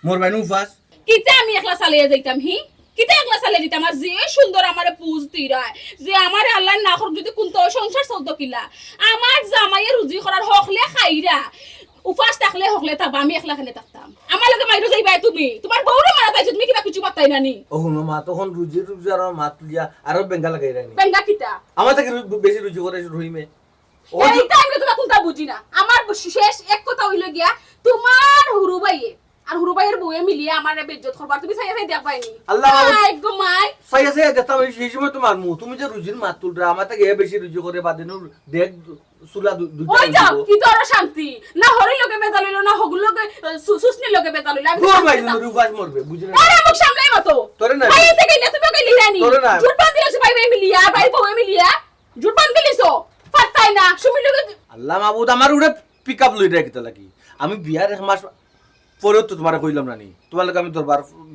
মোর বাইনু ফাস কিতে আমি একলা চালিয়ে যাইতাম কিতে একলা চালিয়ে দিতাম আর যে সুন্দর আমারে পুজ দিরায় যে আমার আল্লাহ না করুক যদি কোন তো সংসার চলত কিলা আমার জামাইয়ের রুজি করার হকলে খাইরা উপাস থাকলে হকলে তা আমি একলা খানে থাকতাম আমার লগে মাইরো যাইবা তুমি তোমার বউরে মারা তাইছো তুমি কিবা কিছু পাতাই নানি ও নো মা তখন রুজি আর মাত লিয়া আরো বেঙ্গা লাগাই রানি বেঙ্গা কিতা আমার থেকে বেশি রুজি করে রহিমে ও এই টাইমে তোমরা কোনটা বুঝি না আমার শেষ এক কথা হইল গিয়া তোমার হুরু ভাইয়ে আর হুরু ভাইয়ের বউয়ে মিলিয়ে আমার বেজ্জত করবার তুমি চাই চাই দেখ পাইনি আল্লাহ মাবুদ। মাই গো মাই সাইয়া সাইয়া দেখতাম সেই সময় তোমার মুখ তুমি যে রুজির মাত তুলরা আমার থেকে এ বেশি রুজি করে বাদিন দেখ চুলা দুইটা ওই যাও উঠিব। কি তো আরো শান্তি না হরি লোকে বেতা লইল না হগুল লোকে সুসনি লোকে বেতা লইল আমি তোর ভাই নুরু উপাস মরবে বুঝলে না? আরে মুখ সামলাই মতো তোরে না। ভাই থেকে না তুমি কইলি রানি তোরে না। জুট বান দিলছ ভাই ভাই মিলিয়া ভাই বউয়ে মিলিয়া জুট বান দিলিছো ফাটাই না সুমি লোকে আল্লাহ মাবুদ আমার উড়ে পিক আপ লই রাখিতে লাগি আমি বিয়ার 1 মাস পরেও তো তোমারে কইলাম না নি তোমার লাগে আমি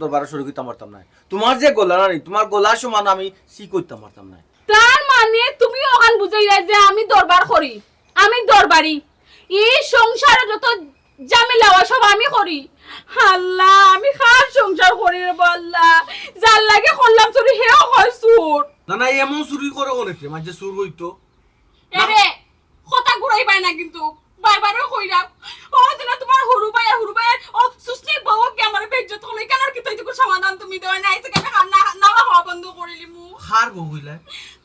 দরবার শুরু করতে পারতাম না তোমার যে গলা না নি তোমার গলা সমান আমি সি করতে পারতাম না তার মানে তুমি ওখান বুঝাইলা যে আমি দরবার করি আমি দরবারি এই সংসারে যত ঝামেলা হয় সব আমি করি আল্লাহ আমি খাস সংসার করি রে আল্লাহ যার লাগে করলাম চুরি হেও হয় সুর না না এমন চুরি করে অনেকে মাঝে চুর হইতো এরে কথা ঘুরাই পায় না কিন্তু বারবারও কইরা ও দিন তোমার হুরু ভাই ও সুসনি বউ কে আমার বেজ্জত হলো কেন কি তুই তো সমাধান তুমি দেওয়া নাই যে কেন না হওয়া বন্ধ করিলি মু খার বউ হইলা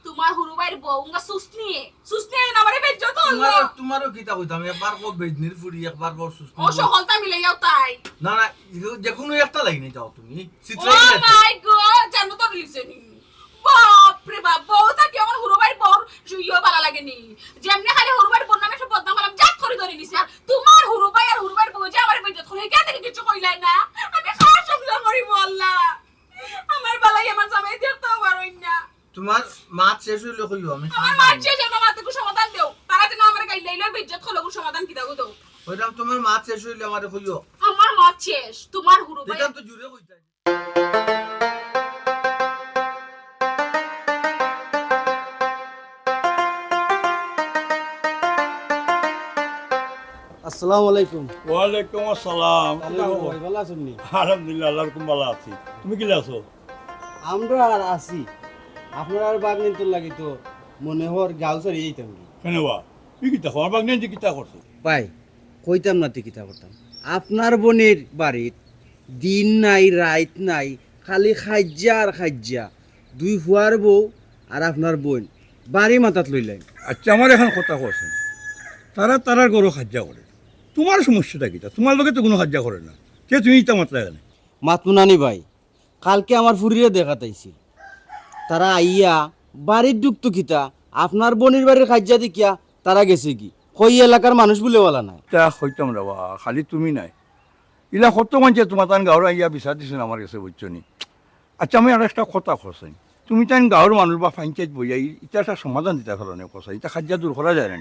তোমার হুরু ভাইয়ের বউ উঙ্গা সুসনি আমার বেজ্জত হলো তোমারও কিতা কইতাম একবার কো বেজনির ফুড়ি একবার কো সুস্থ ও সকলটা মিলাইয়াও তাই না না যে কোনো একটা লাইনে যাও তুমি ও চিত্রাই না মাই গড জানো তো লিসেনি বাপ রে বাপ বউটা কি আমার হুরু ভাইয়ের বউর শুইও ভালো লাগেনি যেমনি খালি হুরু ভাইয়ের বউর নামে সব বদনাম করলাম জাত করে ধরে নিছি আর তোমার হুরু ভাই আর হুরু ভাইয়ের বউ যে আমার বেজ্জত হলো কেন থেকে কিছু কইলাই না আমি খাস সংসার করিব আল্লাহ আমার বালাই আমার জামাই দেখতেও পারই না তোমার মাছ শেষ হইলে কইও আমি আমার মারছে যে আমার মাতে সমাধান দেও তারা যেন আমার গাইলাইলো বেজ্জত হলো সমাধান কি দাও দাও ওইরাম তোমার মাছ শেষ হইলে আমারে কইও আমার মাছ শেষ তোমার হুরু ভাই এটা তো জুড়ে কইতা আসসালামু আলাইকুম। ওয়ালাইকুম আসসালাম ভাই ভালো আছেন নি? আলহামদুলিল্লাহ আল্লাহর কুম ভালো আছি তুমি কি আছো আমরা আর আছি আপনার আর বাগ নিতে লাগি তো মনে হর গাঁও সারি যেতাম কি কেন বা কি কিতা আমার বাগনে যে কিতা করছো ভাই কইতাম না তুই কিতা করতাম আপনার বোনের বাড়িত দিন নাই রাত নাই খালি খাজ্জা আর খাজ্জা দুই ফুয়ার বউ আর আপনার বোন বাড়ি মাথাত লইলেন আচ্ছা আমার এখন কথা করছেন তারার গরু সাহায্য করে তোমার সমস্যাটা কিতা তোমার লোকে তো কোনো সাহায্য করে না কে তুমি ইটা মাত্রা এখানে মাতমুনানি ভাই কালকে আমার ফুরিয়ে দেখাতাইছিল তারা আইয়া বাড়ির ডুকতো কিতা আপনার বোনের বাড়ির খাজ্জা দেখিয়া তারা গেছে কি কই এলাকার মানুষ বলে বলা নাই তা হইতাম রাবা খালি তুমি নাই ইলা কত মানুষে তোমার তান গাঁৱৰ আইয়া বিচার দিছেন আমার কাছে বুঝছো নি আচ্ছা আমি আর একটা কথা করছেন তুমি তাই গাঁৱৰ মানুষ বা পঞ্চায়েত বইয়া এটা একটা সমাধান দিতে পারো না কথা এটা সাহায্য দূর করা যায় না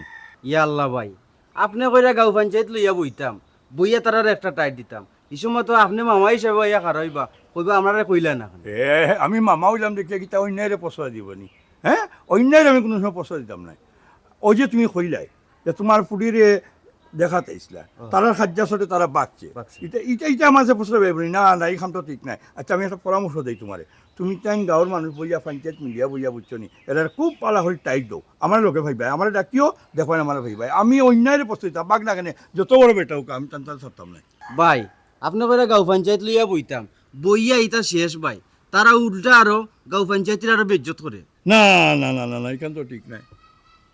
ইয়া আল্লাহ ভাই আপনি কইরা গাঁও পঞ্চায়েত লইয়া বইতাম বইয়া তারার একটা টাইট দিতাম এই সময় তো আপনি মামা হিসাবে ইয়া খারাইবা কইবা আপনারা কইলা না কেন? আমি মামা হইলাম দেখিয়া কিতা অন্যায়ের পচা দিবনি হ্যাঁ অন্যায়ের আমি কোনো সময় পচা দিতাম নাই ওই যে তুমি কইলাই যে তোমার ফুটিরে দেখাতে ইসলা তারার খাদ্য সাথে তারা বাঁচছে এটা মাঝে পচা ভাবনি না না এই খান তো ঠিক নাই আচ্ছা আমি একটা পরামর্শ দিই তোমারে তুমি তাই গাঁৱৰ মানুষ বইয়া পঞ্চায়েত মিলিয়া বইয়া বুঝছো নি এটার খুব পালা হল টাইট দো আমার লোকে ভাই ভাই আমার ডাকিও দেখো আমার ভাই ভাই আমি অন্যায়ের পচা দিতাম বাঘ না কেন যত বড় বেটা হোক আমি টান ছাড়তাম না ভাই আপনি কইরা গাঁও পঞ্চায়েত লইয়া বইতাম বইয়া ইটা শেষ ভাই তারা উল্টা আরো গাঁও পঞ্চায়েতের আরো বেজ্জত করে না না না না না এখান তো ঠিক নাই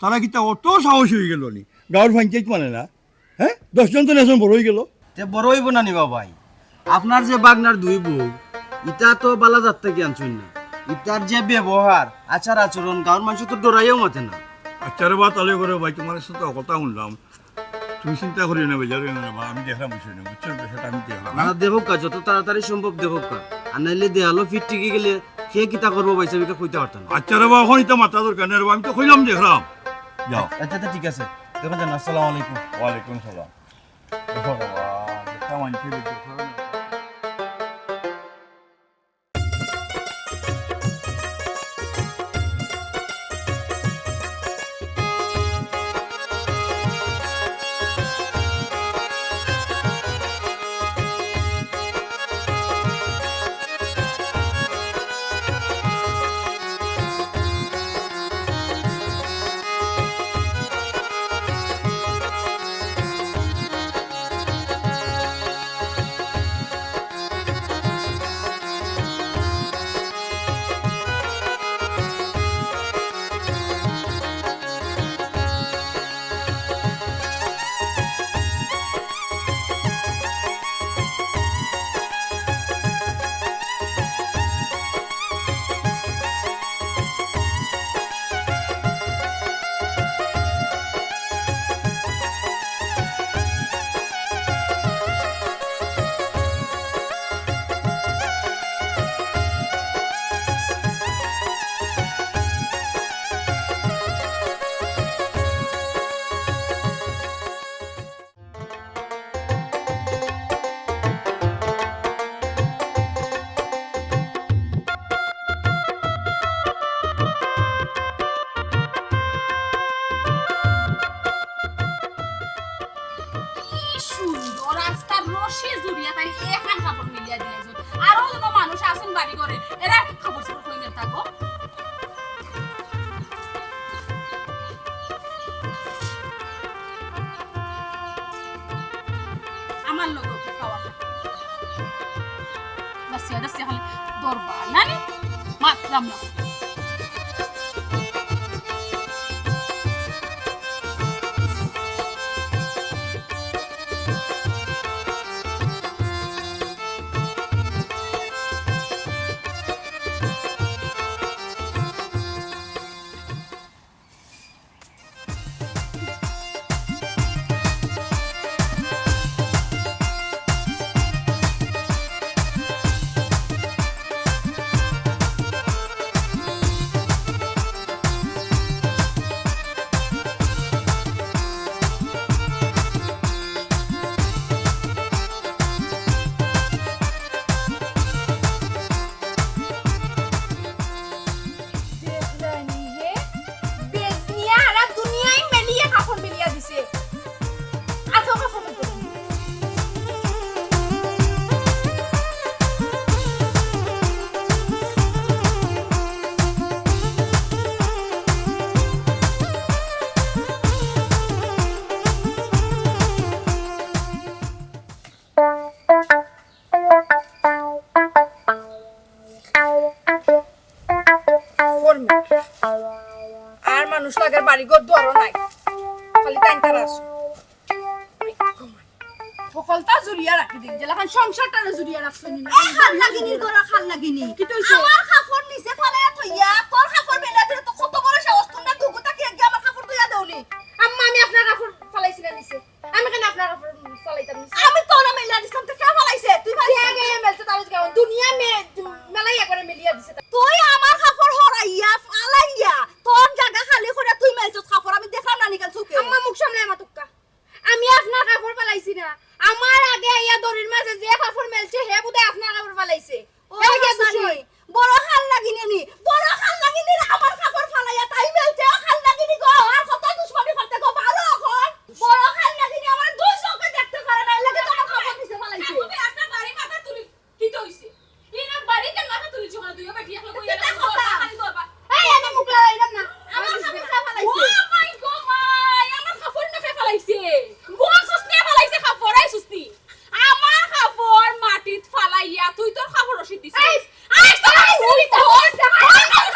তারা কিতা অত সাহস হয়ে গেল নি গাঁৱৰ পঞ্চায়েত মানে না হ্যাঁ 10 জন তো এজন বড় হয়ে গেল তে বড় হইব না নিবা ভাই আপনার যে বাগনার দুই বউ ইটা তো বালা যাত্রা জ্ঞান শুন না ইটার যে ব্যবহার আচার আচরণ গাঁৱৰ মানুষ তো ডরাইও মতে না আচ্ছা রে বা তাহলে করে ভাই তোমার সাথে কথা শুনলাম তুমি চিন্তা করি না বেজার না বা আমি দেখলাম বিষয় না বুঝছো সেটা আমি দেখলাম না দেখো কা যত তাড়াতাড়ি সম্ভব দেখো কা আর নাইলে দেয়ালো ফিট টিকে গেলে সে কিতা করবো ভাই সাবিকে কইতে পারতাম না আচ্ছা রে বা এখন এটা মাথা দরকার নেই রে বা, আমি তো কইলাম দেখলাম যাও আচ্ছা আচ্ছা, ঠিক আছে দেখো জান আসসালামু আলাইকুম ওয়ালাইকুম সালাম দেখো বাবা দেখলাম আনছি দেখো তাই এখান কাপড় মিলিয়া দিলাইছো আরো যেন মানুষ আসেন বাড়ি করে এরা কাপড় চোপড় কই মেল থাকো আমার লোক খাওয়া বাস এটা সে খালি দরবার নানি মাতলাম না আর মানুষ লাগার বাড়ি ঘর দুয়ারও নাই খালি টাইম তারা আসো সকলটা জুড়িয়া রাখি দিন যেলাখান সংসারটা জুড়িয়া রাখছো নি খাল লাগিনি গরা খাল লাগিনি কি তৈছো আমার কাপড় নিচে ফালাইয়া থইয়া তোর কাপড় মেলা দিলে তো কত বড় সাহস তোমরা দুগুতা কি আগে আমার কাপড় ধুইয়া দেওনি আম্মা আমি আপনার কাপড় ফালাইছি না নিচে আমি কেন আপনার কাপড় ফালাইতাম নিচে আমি তোরা মেলা দিছিলাম তো কে ফালাইছে তুই যে আগে মেলতে তার গাও দুনিয়া মেলাইয়া করে মেলিয়া দিছে তুই আমার কাপড় হরাইয়া ফালাইয়া তোর জায়গা খালি করে তুই মেলছ কাপড় আমি দেখলাম না নিকাল চোখে আম্মা মুখ সামলে আমার তুক্কা আমি আপনার কাপড় ফালাইছি না আমার আগে ইয়া দড়ির মাঝে যে কাপড় মেলছে হে বুদায় আপনার কাপড় ফালাইছে ও জানি বড় খাল লাগিনি নি বড় খাল লাগিনি রে আমার কাপড় ফালাইয়া তাই মেলছে ও খাল লাগিনি গো আর কত দুশ্মনী করতে গো ভালো এখন বড় খাল লাগিনি আমার দুই চোখে দেখতে পারে না লাগে তোমার কাপড় নিচে ফালাইছে তুমি একটা বাড়ি মাথা তুলি কি তো হইছে ইনা বাড়িতে মাথা তুলি ছোড়া দুইও বেটি একলা কইয়া এটা কথা। খালি দরবার এই আমার মুখ লাগাইলাম না আমার কাপড় কে ও ফালাইছে মাই গড মাই আমার কাপড় না ফেলাইছে কোন সুস্তি ফেলাইছে কাপড় আই সুস্তি আমার কাপড় মাটিত ফালাইয়া তুই তোর কাপড় রশিদ দিছিস আই তুই তো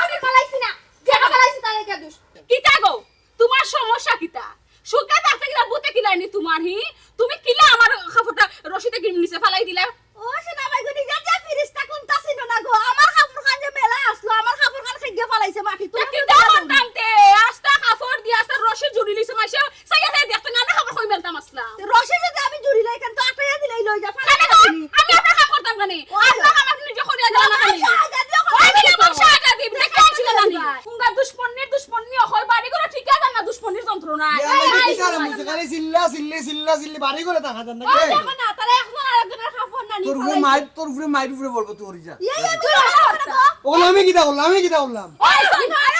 আমি ফালাইছি না যে ফালাইছি তার কে দোষ কিতা গো তোমার সমস্যা কিতা সুগা থাকতে গিলা বুতে কিলাইনি তোমার হি তুমি কিলা আমার কাপড়টা রশিদে গিম নিচে ফালাই দিলা ও সেনা ভাই গনি যা যা ফিরিস্তা কোনটা ছিল না গো আমার কাপড় খান যে মেলা আসলো আমার কাপড় খান খেগে ফালাইছে মাটি তুই কিতা করতামতে আস্তা কাপড় দিয়া আস্তা রশিদ জুড়ি লিছে মাইছে সাইয়া সাইয়া দেখতে না কাপড় কই মেলতাম আসলাম রশি যদি আমি জুড়ি লাই কেন তো আটাইয়া দিলাই লই যা কেন গো? আমি আপনার কাম করতাম কেন আপনার কাম আপনি নিজে করিয়া দেওয়া না কেন ওই মিলে বংশ আগা দিব না কেন ছিল জানি উঙ্গা দুশ্মনী অকল বাড়ি করে ঠিক আছে না দুশ্মনীর যন্ত্রণা বাড়ি করে দেখা যান ও দেখো না তারা এখন আরেকজনের কাপড় না তোর উপরে মাইর তোর উপরে মাইর উপরে বলবো তুই যা তুই ওগুলো আমি কিটা করলাম আমি কিটা করলাম ওই আরে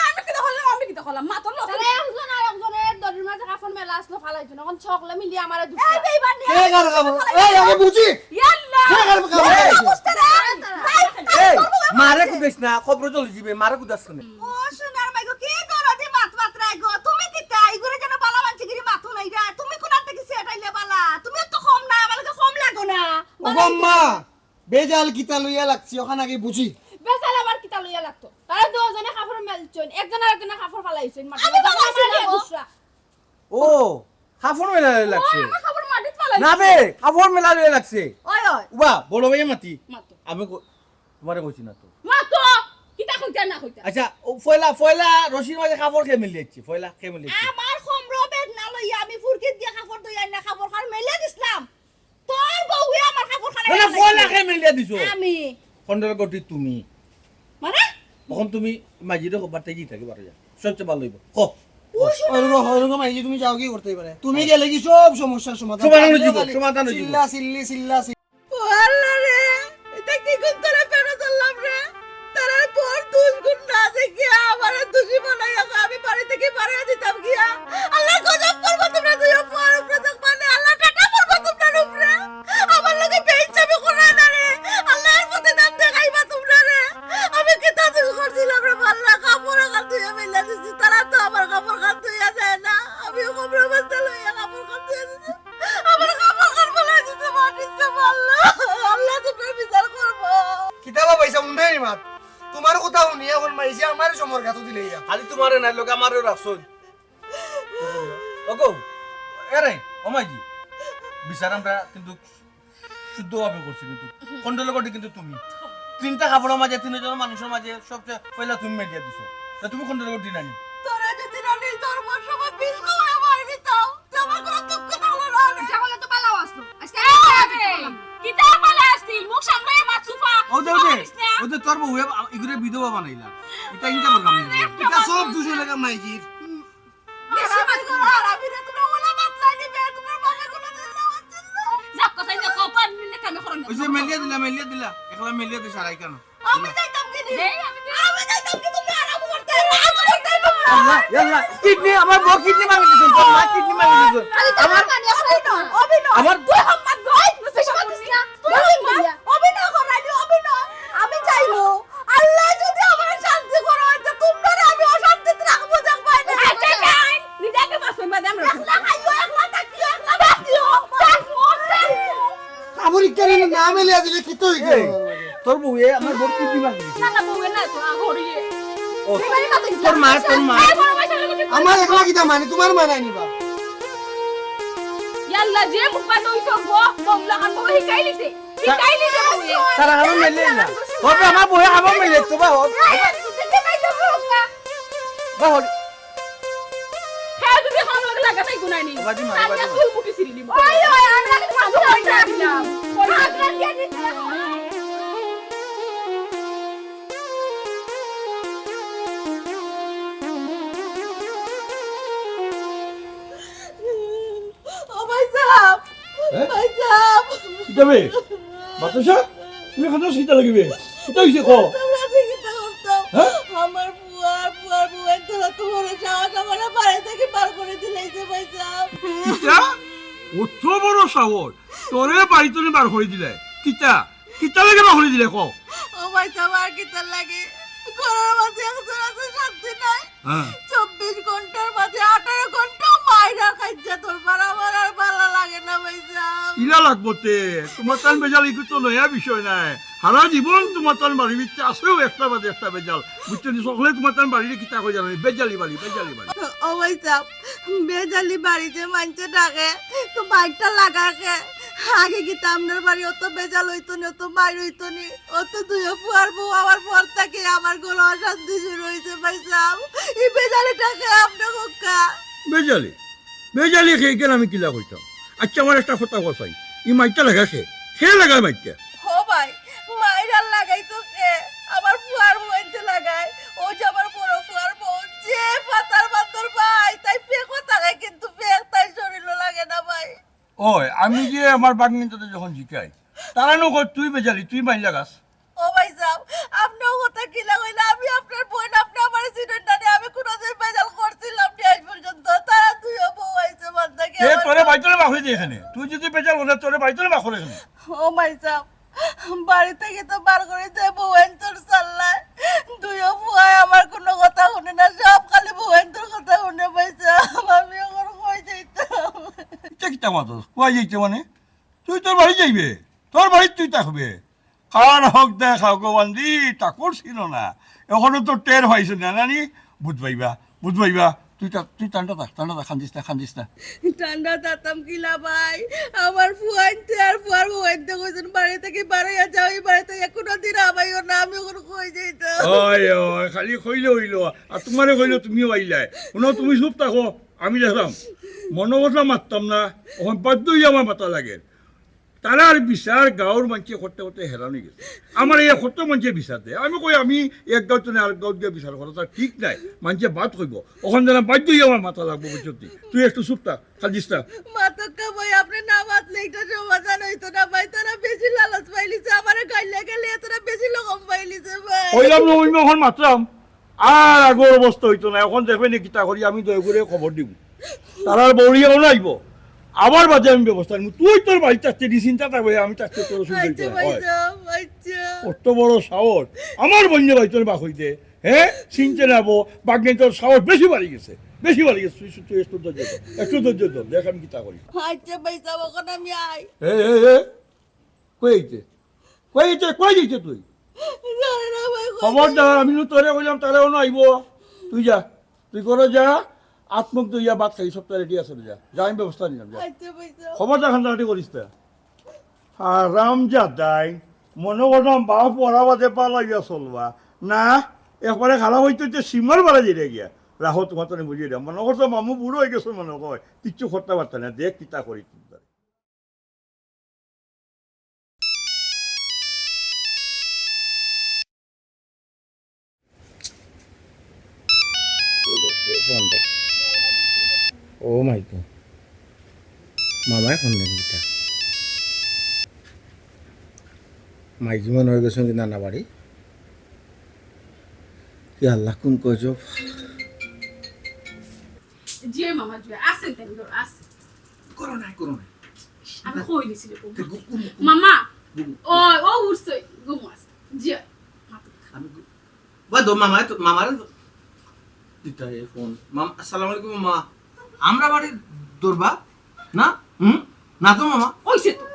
আমি কিতা হলাম মা তোর লোক তাহলে একজন আর একজনের দড়ির মাঝে কাপড় মেলা আসলো ফালাইছো না এখন ছকলে মিলিয়ে আমারে দুষ এই বেইমান নি কে কার কাপড় এই আমি বুঝি ইয়াল্লা কে কার কাপড় বুঝতে রে এই মারে কুদেছ না খবর চলে যাবে মারে কুদাছ না ও সোনার ভাই গো কি করো দি মাত মাত্রাই গো তুমি কিতা ইগুরে যেন বালা মানছি গিরি মাথু নাই রা তুমি কোনার থেকে সেটাইলে বালা তুমি তো কম না আমাকে কম লাগো না ও আম্মা বেজাল কিতা লইয়া লাগছি ওখানে আগে বুঝি বেসাল আমার কিতা লইয়া লাগতো তারা দুজনে কাপড় মেলছেন একজন আর একজনের কাপড় ফালাইছেন আমি ফালাইছি না গো। ও কাপড় মেলা লাগছে আমার কাপড় মাটিত ফালাই না বে কাপড় মেলা লাগছে ওই ওই উবা বড় ভাই মাতি মা তো আমি তোমারে কইছি না তো মা তো কিতা কইতা না কইতা আচ্ছা ও ফয়লা রশির মাঝে কাপড় কে মিলে যাচ্ছে ফয়লা কে মিলে যাচ্ছে আমার খমর বেদ না লইয়া আমি ফুরকিত দিয়া কাপড় দইয়া না কাপড় খান মেলে দিছলাম তোর বউয়ে আমার কাপড় খান না ফয়লা কে মিলে দিছো আমি খন্ডল গটি তুমি মানে তখন তুমি মাঝিরে খবর থেকে থাকে বারে যা সবচেয়ে ভালো হইব ক ওরকম আইজি তুমি যাও কি করতে পারে তুমি গেলে কি সব সমস্যার সমাধান সমাধান হয়ে যাবে, সমাধান হয়ে যাবে। চিল্লা চিল্লি চিল্লা ও আল্লাহ রে এটা কি কোন তোরা পেন ধরলাম রে তারা পর দুই গুণ না দেখি আমার দুজি বানাইয়া আমি বাড়ি থেকে বাড়িয়ে দিতাম গিয়া আল্লাহ গজব করবো তোমরা দুই পর উপরে মানে আল্লাহ টাটা করবো তোমরা উপরে আমার লগে বেঞ্চ আমি খালি তোমারে নাই লোক আমারও রাখছো ওগো এরে ওমাইজি বিচার আমরা কিন্তু শুদ্ধভাবে করছি কিন্তু কন্ট্রোল করতে কিন্তু তুমি তিনটা কাপড়ের মাঝে তিনজন মানুষের মাঝে সবচেয়ে পয়লা তুমি মেডিয়া দিছো তা তুমি কন্ট্রোল করতে নানি তোরা যদি রানী ধর্ম সবাই বিলকুল হয়ে মারি দাও আমার কোনো দুঃখ থাকলো না জামালে তো পালাও আসলো আজকে কিতা পালা আসছিল মুখ সামনে মাছুফা ওদে তোর বউ এগুলো বিধবা বানাইলা এটা ইনকা প্রোগ্রাম এটা সব দুশো টাকা মাইজির বেশি মাছ করো আর আমি রে তোমরা ওলা বাতলাই দিবে তোমরা বাবা গুলো দিল না হচ্ছে না যাক কথা না কপার মিলে কামে করন ওই যে মেলিয়া দিলা একলা মেলিয়া দে সারাই কেন আমি যাইতাম কি আমি যাইতাম কি তুমি আরাম করতে আল্লাহ আল্লাহ কিডনি আমার বউ কিডনি মাঙ্গি দিছো তোর মা কিডনি মাঙ্গি দিছো আমার মানে অভিনয় আমার তুই হাম্মাদ ভাই বেশি মাছ দিস না অভিনয় করাইনি অভিনয় আমি চাইবো আল্লাহ যদি আমার শান্তি করো তো তোমরা আমি অশান্তিতে রাখবো দেখবাই না আচ্ছা কাই নিদাকে পাসন বাদে আমরা একলা খাইও একলা থাকিও একলা থাকিও আমার ইকারে না মেলিয়া দিলে কি তুই তোর বউ আমার বউ কিডনি মাঙ্গি দিছো না বউে না তো হরিয়ে ও তোর মা আমার একলা কিটা মানে তোমার মানাই নিবা ইয়াল্লা যে মুপা দইছো গো বংলা কান বউ হিকাইলিছে বউয়ে সারা আমার মেলিয়া না তবে আমার বউ আমার মেলিয়া তো বা হল হ্যাঁ যদি কোন লাগা তাই গুনাইনি বাজি মার, আমি বাজি মার। ফুল মুখে সিরিলি ওই ওই আমরা খাবো না দিলাম আগ্রা দিয়ে দিতে ও ভাই সাহেব ভাই সাহেব যাবে বাতাসা তুমি খাতো সিটা লাগিবে কোথায় হইছে কো তোমরা দেখি তো করতাম হ্যাঁ? আমার বুয়ার বুয়ার তোরা তো বলে যাওয়া আমার বাড়ি থেকে বার করে দিলাইছে ভাই সাহেব কিতা অত বড় সাহস তোরে বাড়ি তোরে বার করে দিলে কিতা কিতা লাগে বার করে দিলে কো ও ভাই সাহেব আর কি তার লাগে ঘরের মাঝে একজন আছে শান্তি নাই হ্যাঁ 24 ঘন্টার মাঝে 18 ঘন্টা মাইরা খাইছে তোর বার আমার আর ভালো লাগে না ভাই সাহেব ইলা লাগবো তে তোমার তান বেজাল ইকু তো নয়া বিষয় নাই সারা জীবন তোমার তান বাড়ি ভিতরে আসেও একটা বাদে একটা বেজাল বুঝছো নি সকলে তোমার তান বাড়িতে কিতা কই জানো বেজালি বাড়ি ও ভাই সাহেব বেজালি বাড়িতে মানছে ডাকে তো বাইকটা লাগাকে আগে কি আপনার বাড়ি অত বেজাল হইতো না অত মাইর হইতো নি অত দুই ফুয়ার বউ আমার পর থেকে আমার কোনো অশান্তি শুরু হয়েছে ভাই সাহেব এই বেজালিটাকে আপনার কোকা বেজালি খেয়ে কেন আমি কিলা কইতাম আচ্ছা আমার একটা কথা কসাই ই মাইটা লাগাছে সে লাগায় মাইটা ও ভাই মাইরাল লাগাই তো কে আমার ফুয়ার বউতে লাগায় ও যে আমার বড় ফুয়ার বউ যে পাতার পাতর ভাই তাই ফেকো তাকে কিন্তু ফেক তাই শরীরও লাগে না ভাই ওই আমি যে আমার বাগনিটাতে যখন জিকাই তারা নকর তুই বেজালি তুই মাইল লাগাস ও ভাই সাহেব আপনার কথা কি লাগাইলা আমি আপনার বোন আপনি আমার সিডন টানে আমি কোনোদিন বেজাল করছিলাম না আজ পর্যন্ত তারা তুইও বউ আইছে বান্দাকে এ তোরে বাইতলে বাখরে দিয়ে এখানে তুই যদি বেজাল হলে তোরে বাইতলে বাখরে এখানে ও ভাই সাহেব বাড়ি থেকে তো বার করে দেয় বউ এন্তর চাল্লায় তুইও ফুয়ায় আমার কোনো কথা শুনে না সব খালি বউ এন্তর কথা শুনে ভাই সাহেব আমি এখন কই যাইতাম এটা কিতা মাতস কুয়াই যাইতে মানে তুই তোর বাড়ি যাইবে তোর বাড়ি তুই থাকবে খাওয়ার হক দে খাও গোবান্দি তা করছিল না এখনো তো টের হয়েছে না নানি বুঝবাইবা তুই টান্ডা থাক খান্দিস না ঠান্ডা তাতাম কিলা ভাই আমার ফুয়াইতে আর ফুয়ার বউতে কইছেন বাড়ি থেকে বাড়াইয়া যাও এই বাড়িতে কোনো দিন আবাইও না আমি এখন কই যাইতাম ওই খালি কইলে হইল আর তোমারে কইলে তুমিও আইলাই শুনো তুমি চুপ থাকো আমি দেখলাম মনোবসা মারতাম না ওখান বাধ্যই আমার মাথা লাগে তারা আর বিচার গাঁৱৰ মানুষে করতে করতে হেরান হয়ে গেছে আমার এই কত মানুষে বিচার দেয় আমি কই আমি এক গাঁৱত না আরেক গাঁৱত গিয়ে বিচার করা তার ঠিক নাই মানুষে বাদ কইব ওখান যেন বাধ্যই আমার মাথা লাগবো বুঝছি তুই একটু চুপ থাক খাদিস না মাতক্কা ভাই আপনি না মাতলে এটা সমাধান হইতো না ভাই তারা বেশি লালচ পাইলিছে আমারে গাইলে গেলে তারা বেশি রকম পাইলিছে ভাই কইলাম না ওই এখন মাত্রাম আর আগর অবস্থা হইতো না এখন দেখবে নি কিতা করি আমি দয়া করে খবর দিব তারার বৌড়িয়াও নাইব আবার বাজে আমি ব্যবস্থা নিব তুই তোর বাড়ি চাচ্ছে চিন্তা থাকবে আমি চাচ্ছে তোর আচ্ছা ভাই সাহেব আচ্ছা কত বড় সাহস আমার বন্য ভাই তোর বাক হইতে হ্যাঁ চিনতে নেবো বাগনে তোর সাহস বেশি বাড়ি গেছে তুই একটু ধৈর্য ধর দেখ আমি কিতা করি আচ্ছা ভাই সাহেব এখন আমি আই কই যাইতে তুই জানি না ভাই খবরদার আমি তোরে কইলাম তারাও না আইব তুই যা, তুই করে যা, আত্মক তুই ইয়া বাদ খাই সপ্তাহে রেডি আছে যা, যা আমি ব্যবস্থা নিলাম যা। খবরটা খান্দাটি করিস তা। হারাম জাদাই, মনে করলাম বাপ পড়া বাদে পালাইয়া চলবা না, একবারে খারাপ হইতে হইতে সীমার বাড়া যেতে গিয়া রাহো তোমার তো বুঝিয়ে দাম মনে করছো মামু বুড়ো হয়ে গেছো মনে কয় কিচ্ছু করতে পারত না, দেখ কিতা করি তোর। ফোন দে, ও মাই গড, মামায় ফোন দেন কিতা, মাই জীবন হয়ে গেছে কি নানা বাড়ি, ইয়া আল্লাহ কোন কইছ। যে মামা যে আসেন তেন আসেন করো না করো না, আমি কই দিছিল মামা ও ও উঠছে ঘুমাস যে আমি বা দো মামা তো মামার দিতা এই ফোন। মামা আসসালামু আলাইকুম মামা, আমরা বাড়ি দরবা না? না তো মামা ওইছে তো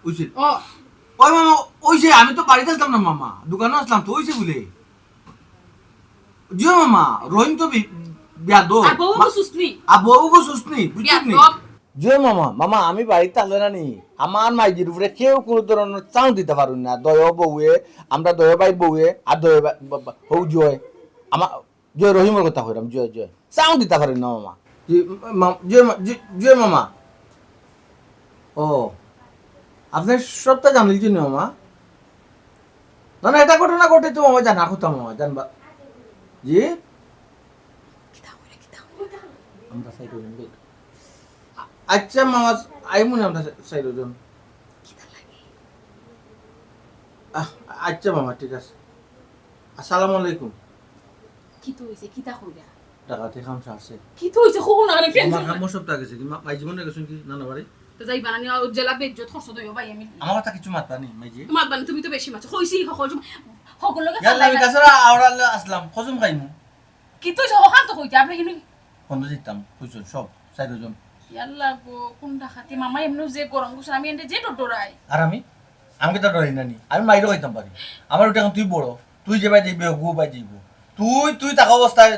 ওইছে, ও ওই মামা ওইছে, আমি তো বাড়িতে আসলাম না মামা, দোকানে আসলাম তো ওইছে বলে। জিও মামা, রহিম তো বিয়াদো আর বউ তো সুস্নি আর বউ গো সুস্নি বুঝছেন নি? বিয়াদব। জিও মামা, মামা আমি বাড়িতে আসলে না নি, আমার মাইজির উপরে কেউ কোনো ধরনের চাও দিতে পারুন না, দয় বউয়ে, আমরা দয় ভাই বউয়ে আর দয় হৌ জয়, আমার জয় রহিমের কথা কইরাম, জয় জয় চাও দিতে পারেন না মামা। জয় মামা, ও আপনার সবটা জানলি জন্য মামা? না না, এটা ঘটনা ঘটে তো মামা জানা কথা মামা জানবা জি। আমরা সাইডজন, আচ্ছা মামা আই মনে আমরা সাইডজন, আচ্ছা মামা ঠিক আছে, আসসালামু আলাইকুম। কি তো হইছে কিতা কইরা টাকাতে খামসা আছে কি তো হইছে কোন আরে আমার টেনশন খামো সপ্তাহ গেছে কি মাই জীবনে গেছেন কি নানা বাড়ি? তো যাই বানানি জেলা বেজ্জত খরচ দইও ভাই আমি আমার কথা কিছু মাতবা নি মাইজি, তোমার বানি তুমি তো বেশি মাছ কইছি সকল লগে ইয়াল্লা আমি কাছরা আওড়ালে আসলাম কসম খাইমু, কি তো সহান তো কইতে আপনি কিনি ফোন দিতাম কইছন সব সাইডজন। ইয়াল্লা গো কোন ডাকাতি মামা এমনি যে গরম গুছ আমি এন্ডে যে ডরাই আর আমি আমাকে তো ডরাই না নি, আমি মাইরও খাইতাম পারি, আমার ওটা তুই বড়, তুই যে ভাই যাইবি গু ভাই যাইব, তুই থাকা অবস্থায়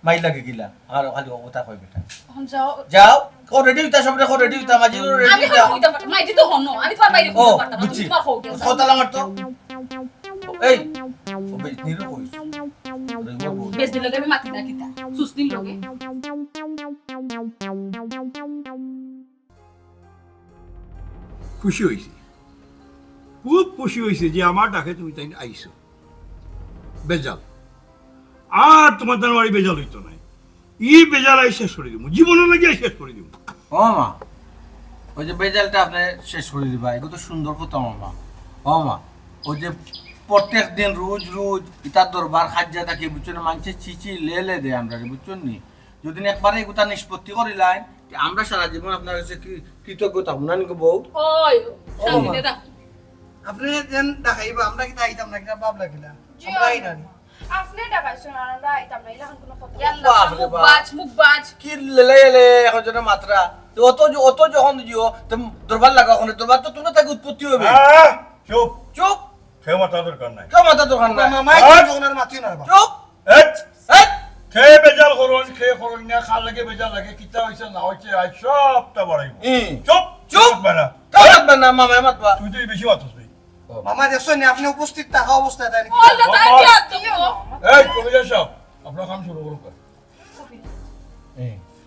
মাইর লাগে গিলা আর খালি কথা কই বেটা এখন যাও যাও কো রেডি হইতা সব রেডি রেডি হইতা মাঝি রেডি আমি হইতা। কইতাম মাই দি তো হনো আমি তোমার বাইরে ও কইতে পারতাম না বুঝছি, তুমি তোমার হও গেছে কথা আমার তো এই ও বেশ নিরো কইস বেশ দিন লগে আমি মাতি না কিতা সুস্তিন লগে খুশি হয়েছি, খুব খুশি হয়েছে যে আমার ডাকে তুমি তাই আইছো। বেজাল আর তোমার তার বাড়ি বেজাল হইতো নাই, ই বেজাল আই শেষ করে দিব, জীবনে লাগে শেষ করে দিব। ও মা ওই যে বেজালটা আপনি শেষ করে দিবা, এগুলো তো সুন্দর কথা মামা। ও মা ওই যে প্রত্যেক দিন রোজ রোজ ইতার দরবার খাজ্জা থাকি বুঝছেন, মাংসে চিচি লে দেয় আমরা বুঝছেন নি, যদি একবারে এগুতা নিষ্পত্তি করিলেন আমরা সারা জীবন আপনার কাছে কৃতজ্ঞতা হব না নাকি বউ? ওই শান্তিতে দাও আপনি যেন দেখাইবা আমরা কি আইতাম না কিনা বাপ লাগিলা আমরা আইনা নি আপনি ডাকাইছেন আর আমরা আইতাম না ইলাখান কোনো কথা ইয়াল্লা বাপরে বাপ। মুখ বাজ কি লেলে এলে এখন যেন মাত্রা তো অত যখন দিও তো দরবার লাগা ওখানে দরবার তো তুমি তাকে উৎপত্তি হবে। চুপ, চুপ, খেয়ে মাথা দরকার নাই। কেউ মাথা দোকান না, মামাই যখন আর মাতিও না বাবা। চুপ, এট, এই, খেয়ে বেজাল করুন, খেয়ে করুন না, খা লাগে বেজাল লাগে, কিতা হয়েছে না হয়েছে আজ সবটা বাড়াইব। চুপ চুপ। মাতবা না। কেউ মাতবা না, মামায় মাতবা। তুই তো বেশি মাতস ভাই। মামা দেখছো নি আপনি উপস্থিত থাকা অবস্থায় তাই নাকি? ওল্লা তাই দিয়া তুমি এই কবিরাজ সাহেব, আপনার কাম শুরু করুন।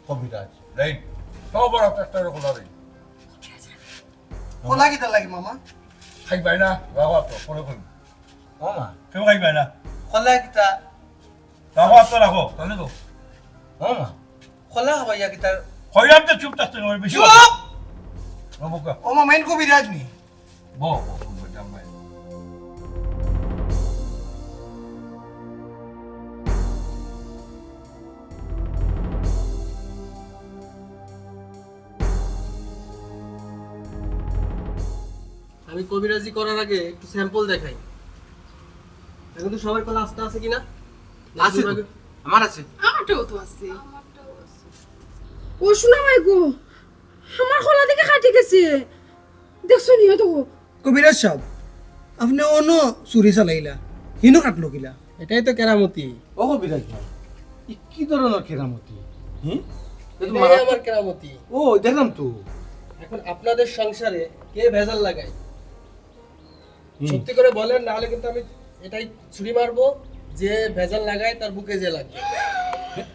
কবিরাজ রাইট, সবার একটা খোলা রাই। কোলা কিতা লাগি মামা? খাইবাই না, রাখা তো পরে কইব। মামা কেউ খাইবাই না, খোলা কিতা রাখা তো রাখো, তাহলে তো মামা খোলা হইয়া কিতা হইলাম তো চুপ থাকতে নয় বেশি। চুপ। রবকা ও মামা ইন কবিরাজ নি? বো জামাই। আমি কবিরাজি করার আগে একটু স্যাম্পল দেখাই। এখন তো সবার কোলে আস্থা আছে কিনা? আছে তো, আমার আছে। আমারটাও তো আছে ও শোনা ভাই গো আমার খোলা দিকে কাটি গেছে দেখছো নি তো কবিরাজ সাহেব আপনি অন্য চুরি চালাইলা হিনো কাটলো কিলা? এটাই তো কেরামতি। ও কবিরাজ ভাই কি ধরনের কেরামতি? হুম? এটাই আমার কেরামতি। ও দেখলাম তো। এখন আপনাদের সংসারে কে ভেজাল লাগায় হুম। সত্যি করে বলেন, না হলে কিন্তু আমি এটাই ছুরি মারবো, যে ভেজাল লাগায় তার বুকে যে লাগবে।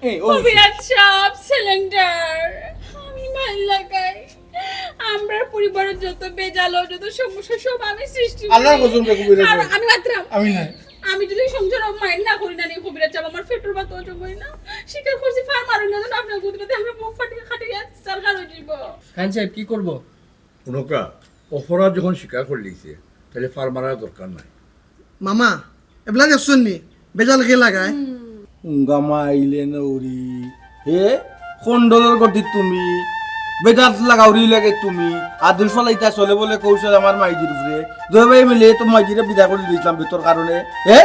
এই ও কবিরাজ সাহেব সিলিন্ডার আমি মাইল লাগাই। আমরা পরিবারের যত বেজালো যত সমস্যা সব আমি সৃষ্টি করি। আল্লাহর কসম রে কবিরাজ আর ভাই। আমি মাত্রাম আমি নাই আমি যদি সংসার মাইল না করি না নি কবিরাজ সাহেব আমার পেট্রোল বা তো করি না শিকার করছি ফার্ম আর না জানো আপনার গুদরাতে আমি মুখ ফাটিয়ে খাটিয়ে সরকার হয়ে যাব। খান সাহেব কি করব? কোনোকা অপরাধ যখন স্বীকার করে লিখছে তাহলে ফার মারার দরকার নাই। মামা এবলা দেখছেন নি বেজাল কে লাগায় গামাইলে নৌরি হে খন্ডলের গতি তুমি বেদাত লাগাউরি লাগে তুমি আদুল ফলাইতা চলে বলে কৌশল আমার মাইজির উপরে দুই ভাই মিলে তো মাইজিরে বিদা করে দিয়েছিলাম তোর কারণে হে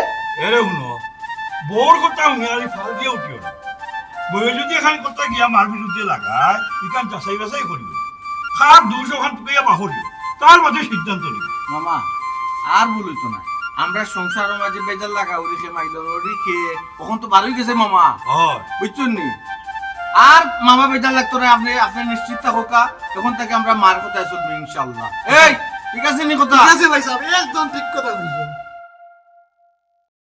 এরে শুনো বউর কথা হুঁয়ারি ফাল দিয়ে উঠিও না। বউয়ে যদি এখান কথা গিয়া মার বিরুদ্ধে লাগায় এখান যাচাই বাছাই করিও, খারাপ দোষ ওখান থেকে বাহরিও, তার মাঝে সিদ্ধান্ত নিব। মামা আর বলিত না আমরা সংসারের মাঝে বেজাল লাগাউরি সে মাইলন রেখে কখন তো বারোই গেছে মামা হয় বুঝছেন নি। আর মামা বেজাল লাগতো না আপনি আপনি নিশ্চিত থাকা এখন থেকে আমরা মার কথায় চলবো ইনশাল্লাহ। এই ঠিক আছে নি কথা ঠিক আছে ভাই সাহেব একদম ঠিক কথা বলছেন।